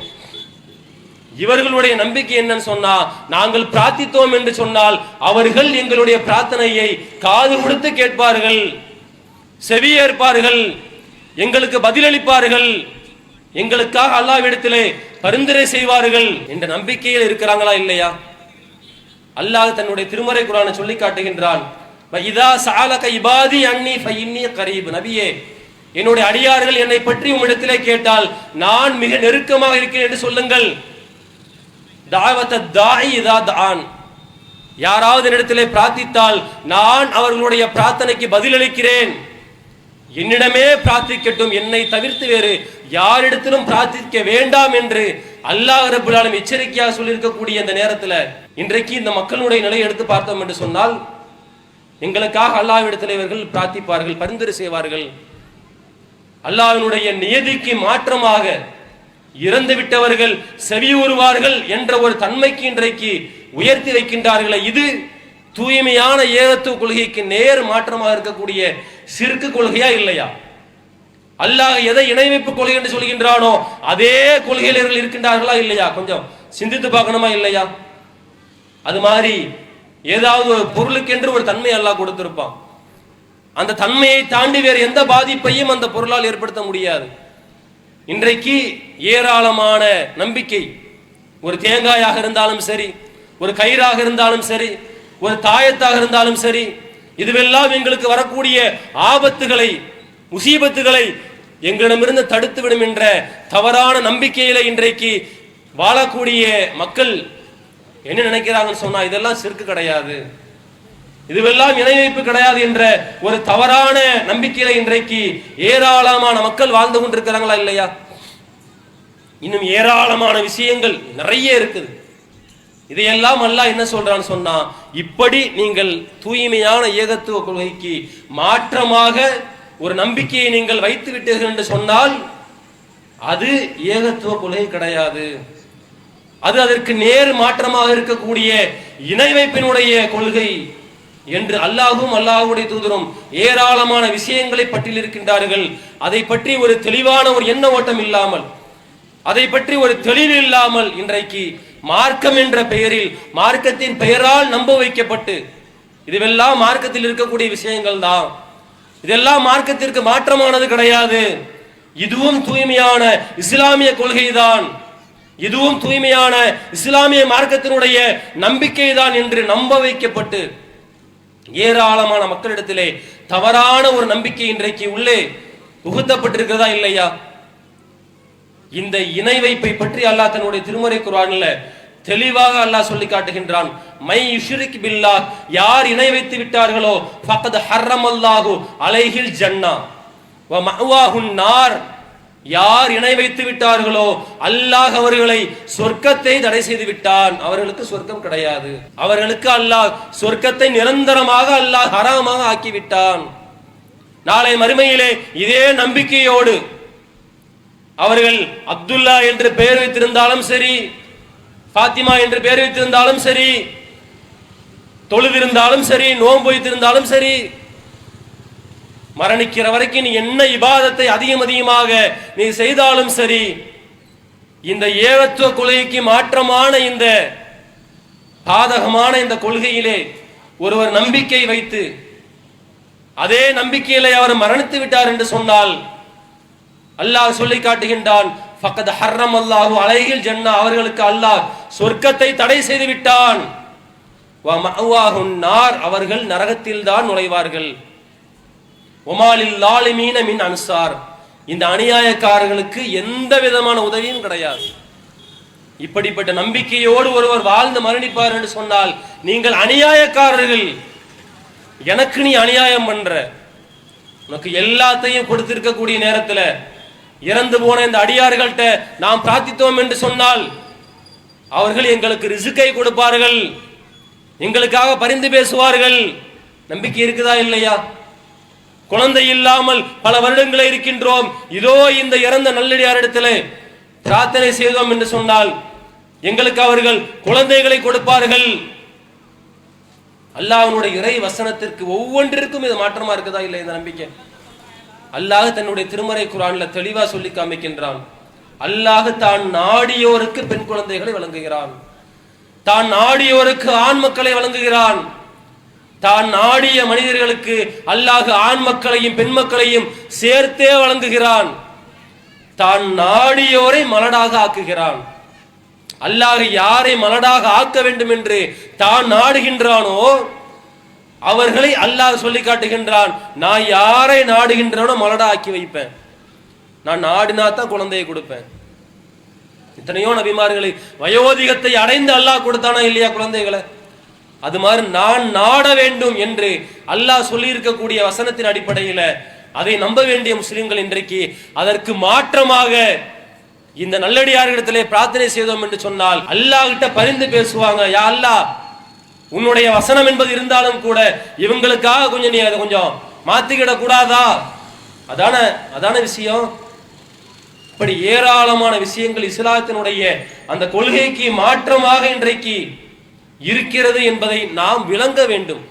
இவர்களுடைய நம்பிக்கை என்னன்னு சொன்னா, நாங்கள் பிரார்த்தித்தோம் என்று சொன்னால் அவர்கள் எங்களுடைய பிரார்த்தனையை காது கொடுத்து கேட்பார்கள், செவியேற்பார்கள், எங்களுக்கு பதிலளிப்பார்கள், எங்களுக்காக அல்லாஹ்விடத்திலே பரிந்துரை செய்வார்கள் என்ற நம்பிக்கையில் இருக்கிறாங்களா இல்லையா? அல்லாஹ் தன்னுடைய திருமறை குர்ஆனை சொல்லி காட்டுகின்றான், இதா சஅலக இபாதி அன்னி ஃபஇன்னி கரீப். நபியே, என்னுடைய அடியார்கள் என்னை பற்றி உம்மிடத்திலே கேட்டால் நான் மிக நெருக்கமாக இருக்கிறேன் என்று சொல்லுங்கள். தாவத தாஇ இதா தான், யாராவது என்னிடத்திலே பிரார்த்தித்தால் நான் அவர்களுடைய பிரார்த்தனைக்கு பதிலளிக்கிறேன். என்னிடமே பிரார்த்திக்கட்டும், என்னை தவிர்த்து வேறு யாரிடத்திலும் பிரார்த்திக்க வேண்டாம் என்று அல்லாஹ் ரப்பல் ஆலமீன் எச்சரிக்கையாக சொல்லியிருக்கக்கூடிய இந்த நேரத்தில் இன்றைக்கு இந்த மக்களுடைய நிலையை எடுத்து பார்த்தோம் என்று சொன்னால், எங்களுக்காக அல்லாஹ்விடத்தில் இவர்கள் பிரார்த்திப்பார்கள், பரிந்துரை செய்வார்கள். அல்லாஹ்வினுடைய நியதிக்கு மாற்றமாக இறந்து விட்டவர்கள் செவியூறுவார்கள் என்ற ஒரு தன்மைக்கு இன்றைக்கு உயர்த்தி வைக்கின்றார்களே, இது தூய்மையான ஏகத்துவ கொள்கைக்கு நேர் மாற்றமாக இருக்கக்கூடிய சிறுக்கு கொள்கையா இல்லையா? அல்லாஹ் எதை இணைவைப்பு கொள்கை என்று சொல்கின்றானோ அதே கொள்கையில் இவர்கள் இருக்கின்றார்களா இல்லையா? கொஞ்சம் சிந்தித்து பார்க்கணுமா இல்லையா? அது மாதிரி ஏதாவது ஒரு பொருளுக்கென்று ஒரு தன்மை அல்லாஹ் கொடுத்திருப்பான். அந்த தன்மையை தாண்டி வேறு எந்த பாதிப்பையும் அந்த பொருளால் ஏற்படுத்த முடியாது. இன்றைக்கு ஏராளமான நம்பிக்கை, ஒரு தேங்காயாக இருந்தாலும் சரி, ஒரு கயிறாக இருந்தாலும் சரி, ஒரு தாயத்தாக இருந்தாலும் சரி, இதுவெல்லாம் எங்களுக்கு வரக்கூடிய ஆபத்துகளை, முசீபத்துகளை எங்களிடமிருந்து தடுத்துவிடும் என்ற தவறான நம்பிக்கையில இன்றைக்கு வாழக்கூடிய மக்கள் என்ன நினைக்கிறாங்கன்னு சொன்னா, இதெல்லாம் சிறுக்கு கிடையாது, இதுவெல்லாம் இணை வைப்பு கிடையாது என்ற ஒரு தவறான நம்பிக்கையில இன்றைக்கு ஏராளமான மக்கள் வாழ்ந்து கொண்டிருக்கிறாங்களா இல்லையா? இன்னும் ஏராளமான விஷயங்கள் நிறைய இருக்குது. இதையெல்லாம் அல்லாஹ் என்ன சொல்றான்னு சொன்னா, இப்படி நீங்கள் தூய்மையான ஏகத்துவ கொள்கைக்கு மாற்றமாக ஒரு நம்பிக்கையை நீங்கள் வைத்து விட்டீர்கள் என்று சொன்னால் அது ஏகத்துவ கொள்கை கிடையாது. அது அதற்கு நேர் மாற்றமாக இருக்கக்கூடிய இணை வைப்பினுடைய கொள்கை என்று அல்லாஹும் அல்லாஹ்வுடைய தூதரும் ஏராளமான விஷயங்களை பட்டியலிருக்கின்றார்கள். அதை பற்றி ஒரு தெளிவான ஒரு எண்ண ஓட்டம் இல்லாமல், அதை பற்றி ஒரு தெளிவு இல்லாமல் இன்றைக்கு மார்க்கம் என்ற பெயரில், மார்க்கத்தின் பெயரால் நம்ப வைக்கப்பட்டு, இதுவெல்லாம் மார்க்கத்தில் இருக்கக்கூடிய விஷயங்கள் தான், இதெல்லாம் மார்க்கத்திற்கு மாற்றமானது கிடையாது, இதுவும் தூய்மையான இஸ்லாமிய கொள்கைதான், இதுவும் தூய்மையான இஸ்லாமிய மார்க்கத்தினுடைய நம்பிக்கை தான் என்று நம்ப வைக்கப்பட்டு ஏராளமான மக்களிடத்திலே தவறான ஒரு நம்பிக்கை இன்றைக்கு உள்ளே புகுத்தப்பட்டிருக்கிறதா இல்லையா? இந்த இணை வைப்பை பற்றி அல்லாஹ் தன்னுடைய திருமறை குர்ஆனில் தெளிவாக அல்லாஹ் சொல்லி காட்டுகின்றான். மை யுஷ்ரிக் பில்லாஹ், யார் இணை வைத்து விட்டார்களோ ஃபக்கத் ஹர்ரமல்லாஹு அலைஹில் ஜன்னா வ மஅவாஹுன் நார், யார் இணை வைத்து விட்டார்களோ அல்லாஹ் அவர்களை சொர்க்கத்தை தடை செய்து விட்டான், அவர்களுக்கு சொர்க்கம் கிடையாது, அவர்களுக்கு அல்லாஹ் சொர்க்கத்தை நிரந்தரமாக அல்லாஹ் ஹராமாக ஆக்கிவிட்டான். நாளை மறுமையிலே இதே நம்பிக்கையோடு அவர்கள் அப்துல்லா என்று பெயர் வைத்திருந்தாலும் சரி, பாத்திமா என்று பெயர் வைத்திருந்தாலும் சரி, தொழுதிருந்தாலும் சரி, நோன்பு வைத்திருந்தாலும் சரி, மரணிக்கிற வரைக்கும் நீ என்ன இபாதத்தை அதிகமாக நீ செய்தாலும் சரி, இந்த ஏகத்துவ கொள்கைக்கு மாற்றமான இந்த பாதகமான இந்த கொள்கையிலே ஒருவர் நம்பிக்கை வைத்து அதே நம்பிக்கையிலே அவர் மரணித்து விட்டார் என்று சொன்னால் அல்லாஹ் சொல்லி காட்டுகின்றான், ஃபக்கத் ஹர்ரமல்லாஹு அலைஹில் ஜன்னா, அவர்களுக்கு அல்லாஹ் சொர்க்கத்தை தடை செய்து விட்டான், வ மஅவாஹுன் நார், அவர்கள் நரகத்தில் தான் நுழைவார்கள். ஒமாலில் லாலிமீன மின் அன்சார், இந்த அநியாயக்காரர்களுக்கு எந்த விதமான உதவியும் கிடையாது. இப்படிப்பட்ட நம்பிக்கையோடு ஒருவர் வாழ்ந்து மரணிப்பார் என்று சொன்னால், நீங்கள் அநியாயக்காரர்கள், எனக்கு நீ அநியாயம் பண்ற, உனக்கு எல்லாத்தையும் கொடுத்திருக்கக்கூடிய நேரத்தில் இறந்து போன இந்த அடியார்கள்ட்ட நாம் பிரார்த்தித்தோம் என்று சொன்னால் அவர்கள் எங்களுக்கு ரிசுக்கை கொடுப்பார்கள், எங்களுக்காக பரிந்து பேசுவார்கள். நம்பிக்கை இருக்குதா இல்லையா? குழந்தை இல்லாமல் பல வருடங்களை இருக்கின்றோம், இதோ இந்த இறந்த நல்லடியாரிடத்தில் பிரார்த்தனை செய்தோம் என்று சொன்னால் எங்களுக்கு அவர்கள் குழந்தைகளை கொடுப்பார்கள். அல்லாஹ்வுடைய இறை வசனத்திற்கு ஒவ்வொன்றிற்கும் இது மாற்றமா இருக்குதா இல்லை இந்த நம்பிக்கை? அல்லாஹ் தன்னுடைய திருமறை குர்ஆன்ல தெளிவா சொல்லி காமிக்கின்றான். அல்லாஹ் தான் நாடியோருக்கு பெண் குழந்தைகளை வழங்குகிறான், தான் நாடியோருக்கு ஆண் மக்களை வழங்குகிறான். தான் நாடிய மனிதர்களுக்கு அல்லாஹ் ஆண் மக்களையும் பெண் மக்களையும் சேர்த்தே வழங்குகிறான். தான் நாடியோரை மலடாக ஆக்குகிறான். அல்லாஹ் யாரை மலடாக ஆக்க வேண்டும் என்று தான் நாடுகின்றானோ அவர்களை அல்லாஹ் சொல்லி காட்டுகின்றான். நான் யாரை நாடுகின்றானோ மலடா ஆக்கி வைப்பேன், நான் நாடினா தான் குழந்தையை கொடுப்பேன். இத்தனையோ நபிமார்களை வயோதிகத்தை அடைந்து அல்லாஹ் கொடுத்தானா இல்லையா குழந்தைகளை? அது மாதிரி நான் நாட வேண்டும் என்று அல்லாஹ் சொல்லி இருக்கக்கூடிய வசனத்தின் அடிப்படையில் அதை நம்ப வேண்டிய முஸ்லிம்கள் இன்றைக்கு அதற்கு மாற்றமாக இந்த நல்லடியார்களிடத்திலே பிரார்த்தனை செய்தோம் என்று சொன்னால் அல்லாஹ் கிட்ட பரிந்து பேசுவாங்க. யா அல்லாஹ், உன்னுடைய வசனம் என்பது இருந்தாலும் கூட இவங்களுக்காக கொஞ்சம் நீ அதை கொஞ்சம் மாத்திக்கிட கூடாதா? அதான விஷயம். இப்படி ஏராளமான விஷயங்கள் இஸ்லாத்தினுடைய அந்த கொள்கைக்கு மாற்றமாக இன்றைக்கு இருக்கிறது என்பதை நாம் விளங்க வேண்டும்.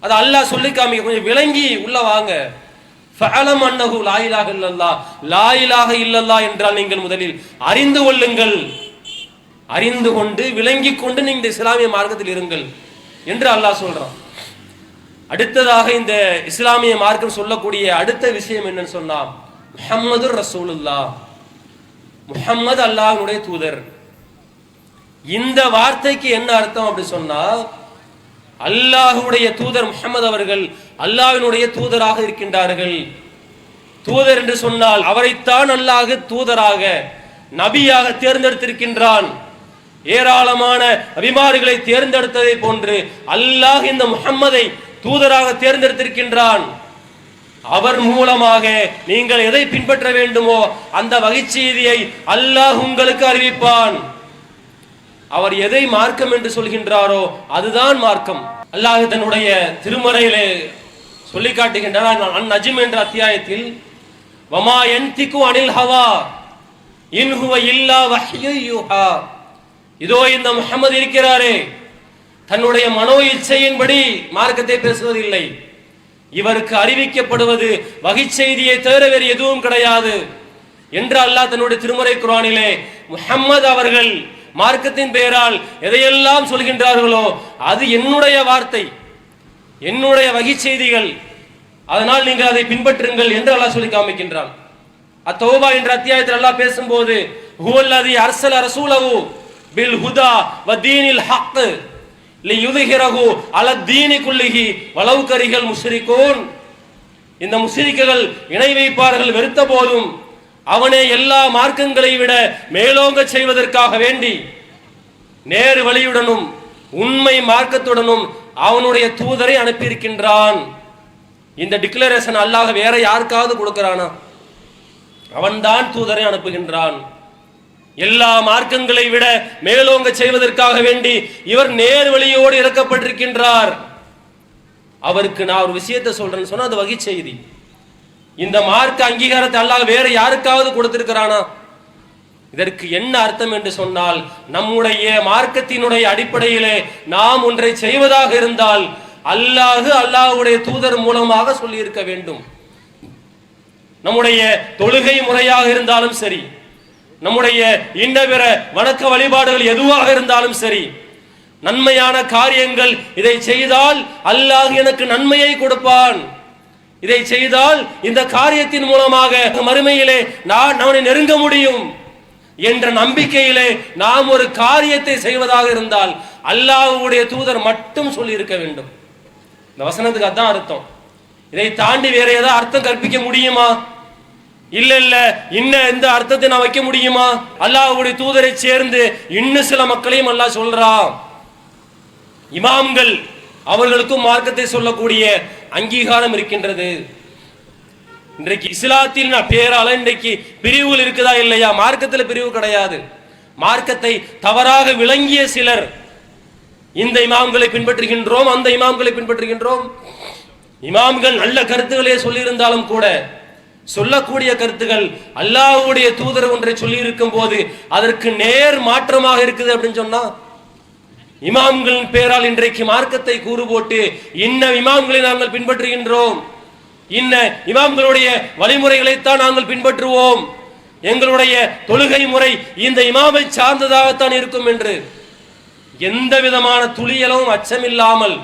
அது அல்லாஹ் சொல்லி காமிக்க, கொஞ்சம் விளங்கி உள்ள வாங்க. ஃபஅலம் அன்னஹு லா இலாஹ இல்லல்லாஹ், லா இலாஹ இல்லல்லாஹ் என்றால் நீங்கள் முதலில் அறிந்து கொள்ளுங்கள், அறிந்து கொண்டு விளங்கி கொண்டு நீங்கள் இஸ்லாமிய மார்க்கத்தில் இருங்கள் என்று அல்லாஹ் சொல்றான். அடுத்ததாக இந்த இஸ்லாமிய மார்க்கம் சொல்லக்கூடிய அடுத்த விஷயம் என்னன்னு சொன்னா, முஹம்மது ரசூலுல்லாஹ், முஹம்மது அல்லாஹ்வுடைய தூதர். இந்த வார்த்தைக்கு என்ன அர்த்தம் அப்படி சொன்னா, அல்லாஹ்வுடைய தூதர் முஹம்மது அவர்கள் அல்லாஹ்வினுடைய தூதராக இருக்கின்றார்கள். தூதர் என்று சொன்னால் அவரைத்தான் அல்லாஹ் தூதராக நபியாக தேர்ந்தெடுத்திருக்கின்றான். ஏராளமான நபிமார்களை தேர்ந்தெடுத்ததை போன்று அல்லாஹ் இந்த முஹம்மதை தூதராக தேர்ந்தெடுத்திருக்கின்றான். அவர் மூலமாக நீங்கள் எதை பின்பற்ற வேண்டுமோ அந்த வகைச்செய்தியை அல்லாஹ் உங்களுக்கு அறிவிப்பான். அவர் எதை மார்க்கம் என்று சொல்கின்றாரோ அதுதான் மார்க்கம். அல்லாஹ் தன்னுடைய திருமறையிலே சொல்லி காட்டுகின்றார். அந்நஜ்ம் என்ற அத்தியாயத்தில், வமா யன்திகு அனில் ஹவா இன் ஹுவ இல்லா வஹ்யு யூஹா, இதோ இந்த முஹம்மது இருக்கிறாரே தன்னுடைய மனோ இச்சையின்படி மார்க்கத்தை பேசுவதில்லை, இவருக்கு அறிவிக்கப்படுவது வகை செய்தியை தவிர வேறு எதுவும் கிடையாது என்று அல்லாஹ் தன்னுடைய திருமறை குர்ஆனிலே முஹம்மது அவர்கள் மார்க்கத்தின் பெயரால் எதையெல்லாம் சொல்கின்றார்களோ அது என்னுடைய வார்த்தை, என்னுடைய வகை செய்திகள், அதனால் நீங்கள் அதை பின்பற்றுங்கள் என்று அல்லாஹ் சொல்லி காமிக்கின்றான். அத்தௌபா என்ற அத்தியாயத்தில் அல்லாஹ் பேசும்போது, ஹுவல்லதி அர்ஸல ரசூலஹு பில் ஹுதா வதீனில் ஹக் லியுத்ஹிரஹு அலத்தீனி குல்லிஹி வலவ் கரிஹல் முஷ்ரிகூன், இந்த முஷ்ரிக்குகள் இணை வைப்பார்கள் வெறுத்த போதும் அவனே எல்லா மார்க்கங்களை விட மேலோங்க செய்வதற்காக வேண்டி நேரு வழியுடனும் உண்மை மார்க்கத்துடனும் அவனுடைய தூதரை அனுப்பியிருக்கின்றான். இந்த டிக்ளரேஷன் அல்லாஹ் வேற யாருக்காவது கொடுக்கிறானா? அவன்தான் தூதரை அனுப்புகின்றான். எல்லா மார்க்கங்களை விட மேலோங்க செய்வதற்காக வேண்டி இவர் நேர் வழியோடு இறக்கப்பட்டிருக்கின்றார். அவருக்கு நான் ஒரு விஷயத்தை சொல்றேன்னு சொன்னா அது வகை செய்தி. இந்த மார்க்க அங்கீகாரத்தை அல்லாஹ் வேற யாருக்காவது கொடுத்திருக்கிறானா? இதற்கு என்ன அர்த்தம் என்று சொன்னால், நம்முடைய மார்க்கத்தினுடைய அடிப்படையிலே நாம் ஒன்றை செய்வதாக இருந்தால் அல்லாஹ்வுடைய தூதர் மூலமாக சொல்லி இருக்க வேண்டும். நம்முடைய தொழுகை முறையாக இருந்தாலும் சரி, நம்முடைய இன்ன பிற வணக்க வழிபாடுகள் எதுவாக இருந்தாலும் சரி, நன்மையான காரியங்கள் இதை செய்தால் அல்லாஹ் எனக்கு நன்மையை கொடுப்பான், இதை செய்தால் இந்த காரியத்தின் மூலமாக மறுமையிலே நான் அவனை நெருங்க முடியும் என்ற நம்பிக்கையிலே நாம் ஒரு காரியத்தை செய்வதாக இருந்தால் அல்லாஹ்வுடைய தூதர் மட்டும் சொல்லி இருக்க வேண்டும். இந்த வசனத்துக்கு அதான் அர்த்தம். இதை தாண்டி வேற ஏதாவது அர்த்தம் கற்பிக்க முடியுமா? இல்ல இல்ல, இன்னும் எந்த அர்த்தத்தை நான் வைக்க முடியுமா? அல்லாஹ்வுடைய தூதரை சேர்ந்து இன்னும் சில மக்களையும் அல்லாஹ் சொல்றான். இமாம்கள் அவர்களுக்கும் மார்க்கத்தை சொல்லக்கூடிய அங்கீகாரம் இருக்கின்றது. இன்றைக்கு இஸ்லாத்தின் பேரால இன்றைக்கு பிரிவுகள் இருக்குதா இல்லையா? மார்க்கத்தில் பிரிவு கிடையாது. மார்க்கத்தை தவறாக விளங்கிய சிலர் இந்த இமாம்களை பின்பற்றுகின்றோம், அந்த இமாம்களை பின்பற்றுகின்றோம். இமாம்கள் நல்ல கருத்துக்களே சொல்லியிருந்தாலும் கூட சொல்லக்கூடிய கருத்துகள் அல்லாஹ்வுடைய தூதர் ஒன்றை சொல்லி இருக்கும் போது அதற்கு நேர் மாற்றமாக இருக்குது அப்படின்னு சொன்னா, இமாம்களின் பேரால் இன்றைக்கு மார்க்கத்தை கூறு போட்டு இன்ன இமாம்களை நாங்கள் பின்பற்றுகின்றோம், இன்ன இமாம்களுடைய வழிமுறைகளைத்தான் நாங்கள் பின்பற்றுவோம், எங்களுடைய தொழுகை முறை இந்த இமாமை சார்ந்ததாகத்தான் இருக்கும் என்று எந்த விதமான துளியலும் அச்சமில்லாமல்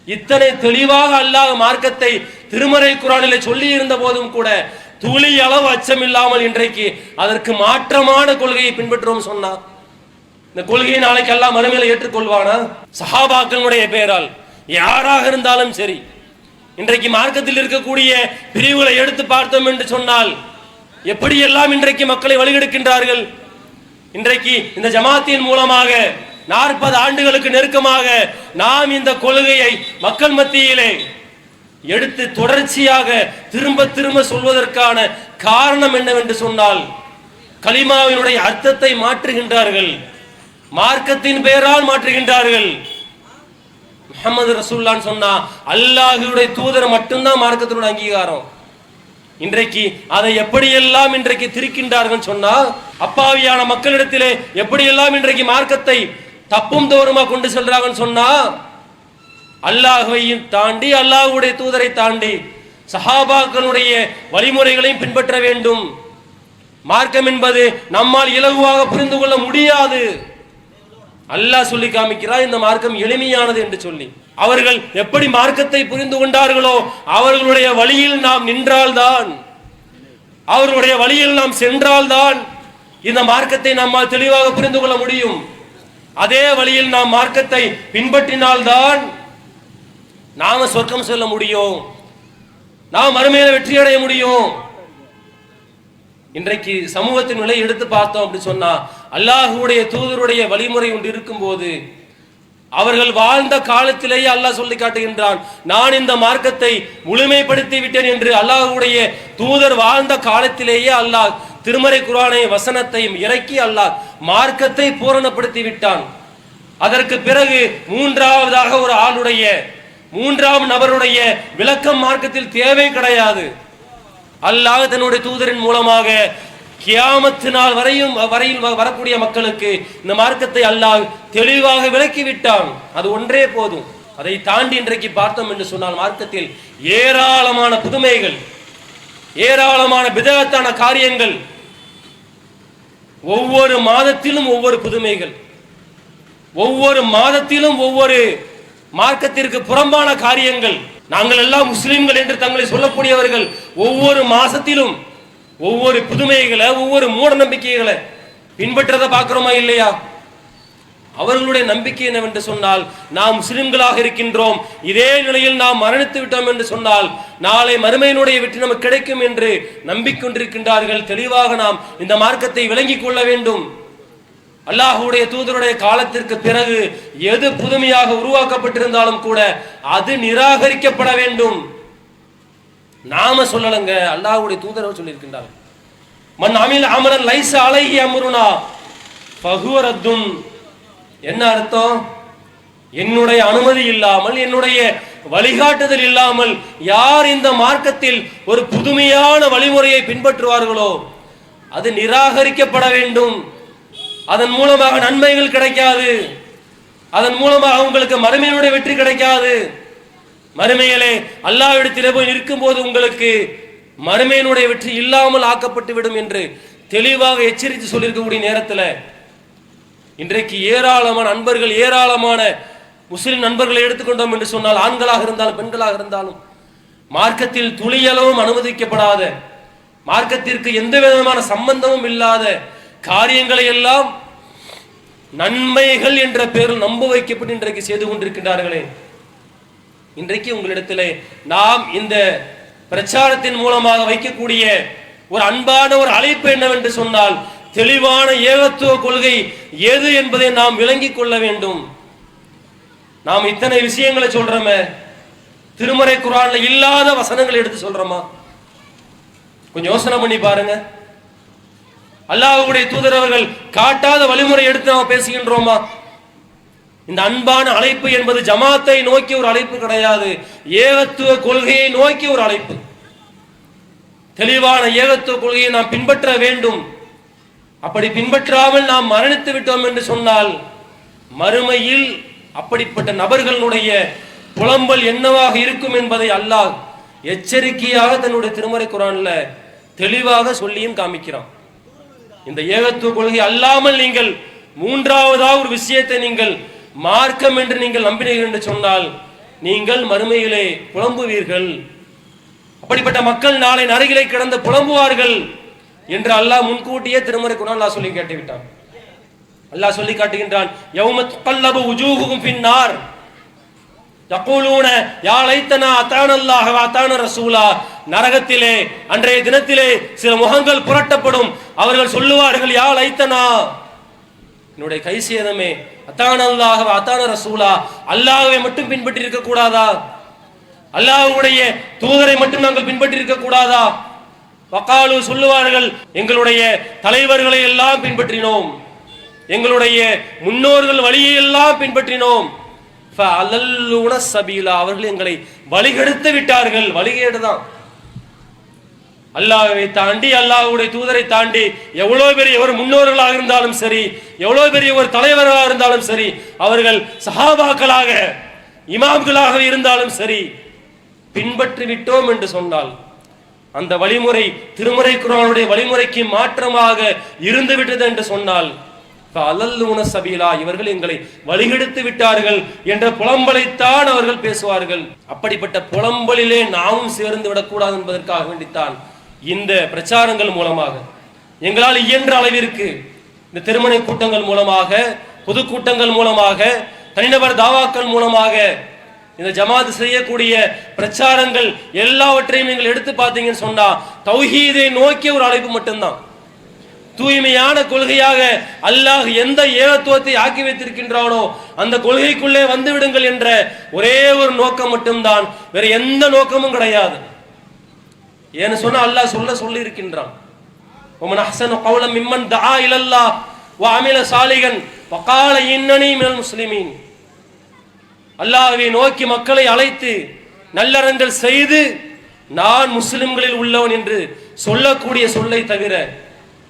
இத்தனை தெளிவாக அல்லாஹ் மார்க்கத்தை திருமறை குர்ஆனிலே சொல்லி இருந்த போதும் கூட துளி அளவு அச்சமில்லாமல் இன்றைக்கு அதற்கு மாற்றமான கொள்கையை பின்பற்றுவோம் சொன்னா, இந்த கொள்கையை நாளைக்கு அல்லாஹ் மறுமையில ஏற்றுக்கொள்வானா? சஹாபாக்களுடைய பேரால் யாராக இருந்தாலும் சரி, இன்றைக்கு மார்க்கத்தில் இருக்கக்கூடிய பிரிவுகளை எடுத்து பார்த்தோம் என்று சொன்னால் எப்படியெல்லாம் இன்றைக்கு மக்களை வழிகெடுக்கின்றார்கள். இன்றைக்கு இந்த ஜமாத்தின் மூலமாக 40 ஆண்டுகளுக்கு நெருக்கமாக நாம் இந்த கொள்கையை மக்கள் மத்தியிலே எடுத்து தொடர்ச்சியாக திரும்ப திரும்ப சொல்வதற்கான காரணம் என்னவென்று சொன்னால், கலிமாவினுடைய அர்த்தத்தை மாற்றுகின்றார்கள், மார்க்கத்தின் பெயரால் மாற்றுகின்றார்கள். முஹம்மது ரசூலுல்லாஹ் சொன்னா அல்லாஹ்வுடைய தூதர் மட்டும்தான் மார்க்கத்தினுடைய அங்கீகாரம். இன்றைக்கு அதை எப்படியெல்லாம் இன்றைக்கு திரிக்கின்றார்கள் சொன்னா, அப்பாவியான மக்களிடத்திலே எப்படியெல்லாம் இன்றைக்கு மார்க்கத்தை தப்பும் தோறுமா கொண்டு செல்றாங்கன்னு சொன்னா, அல்லாஹ்வையும் தாண்டி அல்லாஹ்வுடைய தூதரை தாண்டி சஹாபாக்களுடைய வழிமுறைகளையும் பின்பற்ற வேண்டும். மார்க்கம் என்பது நம்மால் இலகுவாக புரிந்து கொள்ள முடியாது. அல்லாஹ் சொல்லி காமிக்கிறார் இந்த மார்க்கம் எளிமையானது என்று சொல்லி. அவர்கள் எப்படி மார்க்கத்தை புரிந்து கொண்டார்களோ அவர்களுடைய வழியில் நாம் நின்றால்தான், அவர்களுடைய வழியில் நாம் சென்றால்தான் இந்த மார்க்கத்தை நம்மால் தெளிவாக புரிந்து கொள்ள முடியும். அதே வழியில் நாம் மார்க்கத்தை பின்பற்றினால்தான் நாம சொர்க்கம் செல்ல முடியும், நாம் மறுமையில வெற்றி அடைய முடியும். இன்றைக்கு சமூகத்தின் நிலை எடுத்து பார்த்தோம் அப்படி சொன்னா, அல்லாஹ்வுடைய தூதருடைய வழிமுறை ஒன்று இருக்கும் போது அவர்கள் வாழ்ந்த காலத்திலேயே அல்லாஹ் சொல்லி காட்டுகின்றான், நான் இந்த மார்க்கத்தை முழுமைப்படுத்தி விட்டேன் என்று. அல்லாஹ்வுடைய தூதர் வாழ்ந்த காலத்திலேயே அல்லாஹ் திருமறை குர்ஆனை வசனத்தையும் இறக்கி அல்லாஹ் மார்க்கத்தை பூரணப்படுத்தி விட்டான். அதற்கு பிறகு மூன்றாவதாக ஒரு ஆளுடைய மூன்றாம் நபருடைய விளக்கம் மார்க்கத்தில் தேவை கிடையாது. அல்லாஹ் தன்னுடைய தூதரின் மூலமாக கியாமத்து நாள் வரையில் வரக்கூடிய மக்களுக்கு இந்த மார்க்கத்தை அல்லாஹ் தெளிவாக விளக்கி விட்டான். அது ஒன்றே போதும். அதை தாண்டி இன்றைக்கு பார்த்தோம் என்று சொன்னால் மார்க்கத்தில் ஏராளமான புதுமைகள், ஏராளமான பிதஅத்தான காரியங்கள், ஒவ்வொரு மாதத்திலும் ஒவ்வொரு புதுமைகள், ஒவ்வொரு மாதத்திலும் ஒவ்வொரு மார்க்கத்திற்கு புறம்பான காரியங்கள். நாங்கள் எல்லாம் முஸ்லிம்கள் என்று தங்களை சொல்லக்கூடியவர்கள் ஒவ்வொரு மாசத்திலும் ஒவ்வொரு புதுமைகளை, ஒவ்வொரு மூட நம்பிக்கைகளை பின்பற்றதை பார்க்கிறோமா இல்லையா? அவர்களுடைய நம்பிக்கை என்னவென்று சொன்னால், நாம் முஸ்லிம்களாக இருக்கின்றோம், இதே நிலையில் நாம் மரணித்து விட்டோம் என்று சொன்னால் நாளை மறுமையினுடைய வெற்றி நமக்கு கிடைக்கும் என்று நம்பிக்கொண்டிருக்கின்றார்கள். தெளிவாக நாம் இந்த மார்க்கத்தை விளங்கிக் கொள்ள வேண்டும். அல்லாஹ்வுடைய தூதருடைய காலத்திற்கு பிறகு எது புதுமையாக உருவாக்கப்பட்டிருந்தாலும் கூட அது நிராகரிக்கப்பட வேண்டும். நாம சொல்லலங்க, அல்லாஹ்வுடைய தூதர் சொல்லியிருக்கின்றார், மன் அமில் அமலன் லைஸ அலைஹி அம்ருனா ஃபஹுவ ரத்துன். என்ன அர்த்தம்? என்னுடைய அனுமதி இல்லாமல், என்னுடைய வழிகாட்டுதல் இல்லாமல் யார் இந்த மார்க்கத்தில் ஒரு புதுமையான வழிமுறையை பின்பற்றுவார்களோ அது நிராகரிக்கப்பட வேண்டும். அதன் மூலமாக நன்மைகள் கிடைக்காது, அதன் மூலமாக உங்களுக்கு மறுமையினுடைய வெற்றி கிடைக்காது. மறுமையிலே அல்லாஹ்விடத்திலே போய் நிற்கும் போது உங்களுக்கு மறுமையினுடைய வெற்றி இல்லாமல் ஆக்கப்பட்டு விடும் என்று தெளிவாக எச்சரித்து சொல்லியிருக்கக்கூடிய நேரத்தில் இன்றைக்கு ஏராளமான நண்பர்கள், ஏராளமான முஸ்லிம் நண்பர்களை எடுத்துக்கொண்டோம் என்று சொன்னால், ஆண்களாக இருந்தாலும் பெண்களாக இருந்தாலும் மார்க்கத்தில் துளியளவும் அனுமதிக்கப்படாத, மார்க்கத்திற்கு எந்த விதமான சம்பந்தமும் இல்லாத காரியங்களை எல்லாம் நன்மைகள் என்ற பெயரில் நம்ப வைக்கப்பட்டு இன்றைக்கு செய்து கொண்டிருக்கின்றார்களே. இன்றைக்கு உங்களிடத்திலே நாம் இந்த பிரச்சாரத்தின் மூலமாக வைக்கக்கூடிய ஒரு அன்பான ஒரு அழைப்பு என்னவென்று சொன்னால், தெளிவான ஏகத்துவ கொள்கை எது என்பதை நாம் விளங்கிக் கொள்ள வேண்டும். நாம் இத்தனை விஷயங்களை சொல்றோமே, திருமறை குர்ஆன்ல இல்லாத வசனங்களை எடுத்து சொல்றோமா? கொஞ்சம் யோசனை பண்ணி பாருங்க. அல்லாஹ்வுடைய தூதர் அவர்கள் காட்டாத வழிமுறை எடுத்து நாம் பேசுகின்றோமா? இந்த அன்பான அழைப்பு என்பது ஜமாத்தை நோக்கி ஒரு அழைப்பு கிடையாது, ஏகத்துவ கொள்கையை நோக்கி ஒரு அழைப்பு. தெளிவான ஏகத்துவ கொள்கையை நாம் பின்பற்ற வேண்டும். அப்படி பின்பற்றாமல் நாம் மரணித்து விட்டோம் என்று சொன்னால் மறுமையில் அப்படிப்பட்ட நபர்களுடைய புலம்பல் என்னவாக இருக்கும் என்பதை அல்லாஹ் எச்சரிக்கையாக தன்னுடைய திருமறை குர்ஆன்ல தெளிவாக சொல்லியும் காமிக்கிறான். இந்த ஏகத்துவ கொள்கை அல்லாமல் நீங்கள் மூன்றாவதாக ஒரு விஷயத்தை நீங்கள் மார்க்கம் என்று நீங்கள் நம்பினீர்கள் என்று சொன்னால் நீங்கள் மறுமையிலே புலம்புவீர்கள். அப்படிப்பட்ட மக்கள் நாளை நரகிலே கிடந்து புலம்புவார்கள் என்று அல்லாஹ் முன்கூட்டியே திருமறை குர்ஆன்ல சொல்லி காட்டி விட்டான். அல்லாஹ் சொல்லி காட்டுகின்றான், யௌம தகல்லபு வுஜூஹுகும் ஃபின்னார் யகூலூன யா லைத்தனா அதானல்லாஹ வ அதான ரசூலா. நரகத்திலே அன்றைய தினத்திலே சில முகங்கள் புரட்டப்படும். அவர்கள் சொல்லுவார்கள், யா லைத்தனா, என்னுடைய கை சேதமே, அதானல்லாஹ வ அதான ரசூலா, அல்லாஹ்வை மட்டும் பின்பற்றி இருக்க கூடாதா? அல்லாஹ்வுடைய தூதரை மட்டும் நாங்கள் பின்பற்றி இருக்க கூடாதா? வகாலு, சொல்லுவார்கள், எங்களுடைய தலைவர்களை எல்லாம் பின்பற்றினோம், எங்களுடைய முன்னோர்கள் வழியை எல்லாம் பின்பற்றினோம். அவர்கள் எங்களை வழிகெடுத்து விட்டார்கள். வழிகேடுதான். அல்லாஹ்வை தாண்டி அல்லாஹ்வுடைய தூதரை தாண்டி எவ்வளவு பெரிய ஒரு முன்னோர்களாக இருந்தாலும் சரி, எவ்வளவு பெரிய ஒரு தலைவர்களாக இருந்தாலும் சரி, அவர்கள் சஹாபாக்களாக இமாம்களாக இருந்தாலும் சரி, பின்பற்றி விட்டோம் என்று சொன்னால் அந்த வழிமுறை திருமறை குர்ஆனுடைய வழிமுறைக்கு மாற்றமாக இருந்து விட்டது என்று சொன்னால் சபீலா, இவர்கள் எங்களை வழிகெடுத்து விட்டார்கள் என்ற புலம்பலைத்தான் அவர்கள் பேசுவார்கள். அப்படிப்பட்ட புலம்பலிலே நாமும் சேர்ந்து விடக்கூடாது என்பதற்காக வேண்டித்தான் இந்த பிரச்சாரங்கள் மூலமாக எங்களால் இயன்ற அளவிற்கு இந்த திருமண கூட்டங்கள் மூலமாக, பொதுக்கூட்டங்கள் மூலமாக, தனிநபர் தாவாக்கள் மூலமாக இந்த ஜமாத் செய்யக்கூடிய பிரச்சாரங்கள் எல்லாவற்றையும் நீங்கள் எடுத்து பார்த்தீங்கன்னு சொன்னா தௌஹீதை நோக்கிய ஒரு அழைப்பு மட்டும்தான். தூய்மையான கொள்கையாக அல்லாஹ் எந்த ஏகத்துவத்தை ஆக்கி வைத்திருக்கின்றானோ அந்த கொள்கைக்குள்ளே வந்து விடுங்கள் என்ற ஒரே ஒரு நோக்கம் மட்டும்தான், வேற எந்த நோக்கமும் கிடையாது. ஏன்னு சொன்னா அல்லாஹ் சொல்லி இருக்கின்றான், ومن احسن قولا ممن دعا الى الله وعمل صالحا وقال انني من المسلمين. அல்லாஹ்வை நோக்கி மக்களை அழைத்து நல்லறங்கள் செய்து நான் முஸ்லிம்களில் உள்ளவன் என்று சொல்லக்கூடிய சொல்லை தவிர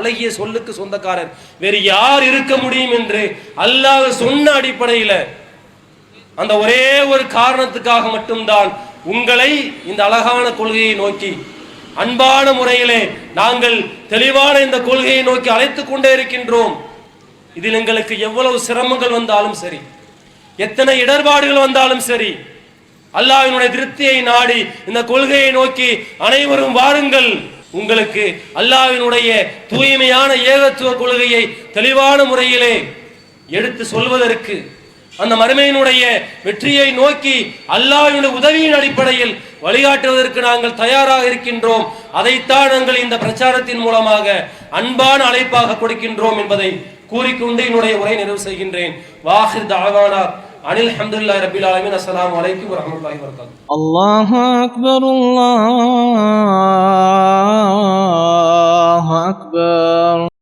அழகிய சொல்லுக்கு சொந்தக்காரர் வேறு யார் இருக்க முடியும் என்று அல்லாஹ் சொன்ன அடிப்படையில் அந்த ஒரே ஒரு காரணத்துக்காக மட்டும்தான் உங்களை இந்த அழகான கொள்கையை நோக்கி அன்பான முறையிலே நாங்கள் தெளிவான இந்த கொள்கையை நோக்கி அழைத்துக் கொண்டே இருக்கின்றோம். இதில் எங்களுக்கு எவ்வளவு சிரமங்கள் வந்தாலும் சரி, எத்தனை இடர்பாடுகள் வந்தாலும் சரி, அல்லாஹ்வினுடைய திருப்தியை நாடி இந்த கொள்கையை நோக்கி அனைவரும் வாருங்கள். உங்களுக்கு அல்லாஹ்வினுடைய தூய்மையான ஏகத்துவ கொள்கையை தெளிவான முறையிலே எடுத்து சொல்வதற்கு, அந்த மறுமையினுடைய வெற்றியை நோக்கி அல்லாஹ்வினுடைய உதவியின் அடிப்படையில் வழிகாட்டுவதற்கு நாங்கள் தயாராக இருக்கின்றோம். அதைத்தான் நாங்கள் இந்த பிரச்சாரத்தின் மூலமாக அன்பான அழைப்பாக கொடுக்கின்றோம் என்பதை கூறிக்கொண்டு என்னுடைய உரை நிறைவு செய்கின்றேன். வாஹிர் தஅவானா அனில் ஹம்துலில்லாஹி ரப்பில் ஆலமீன். அஸ்ஸலாமு அலைக்கும் வரஹ்மத்துல்லாஹி வபரகாத்துஹு. அல்லாஹு அக்பர், அல்லாஹு அக்பர்.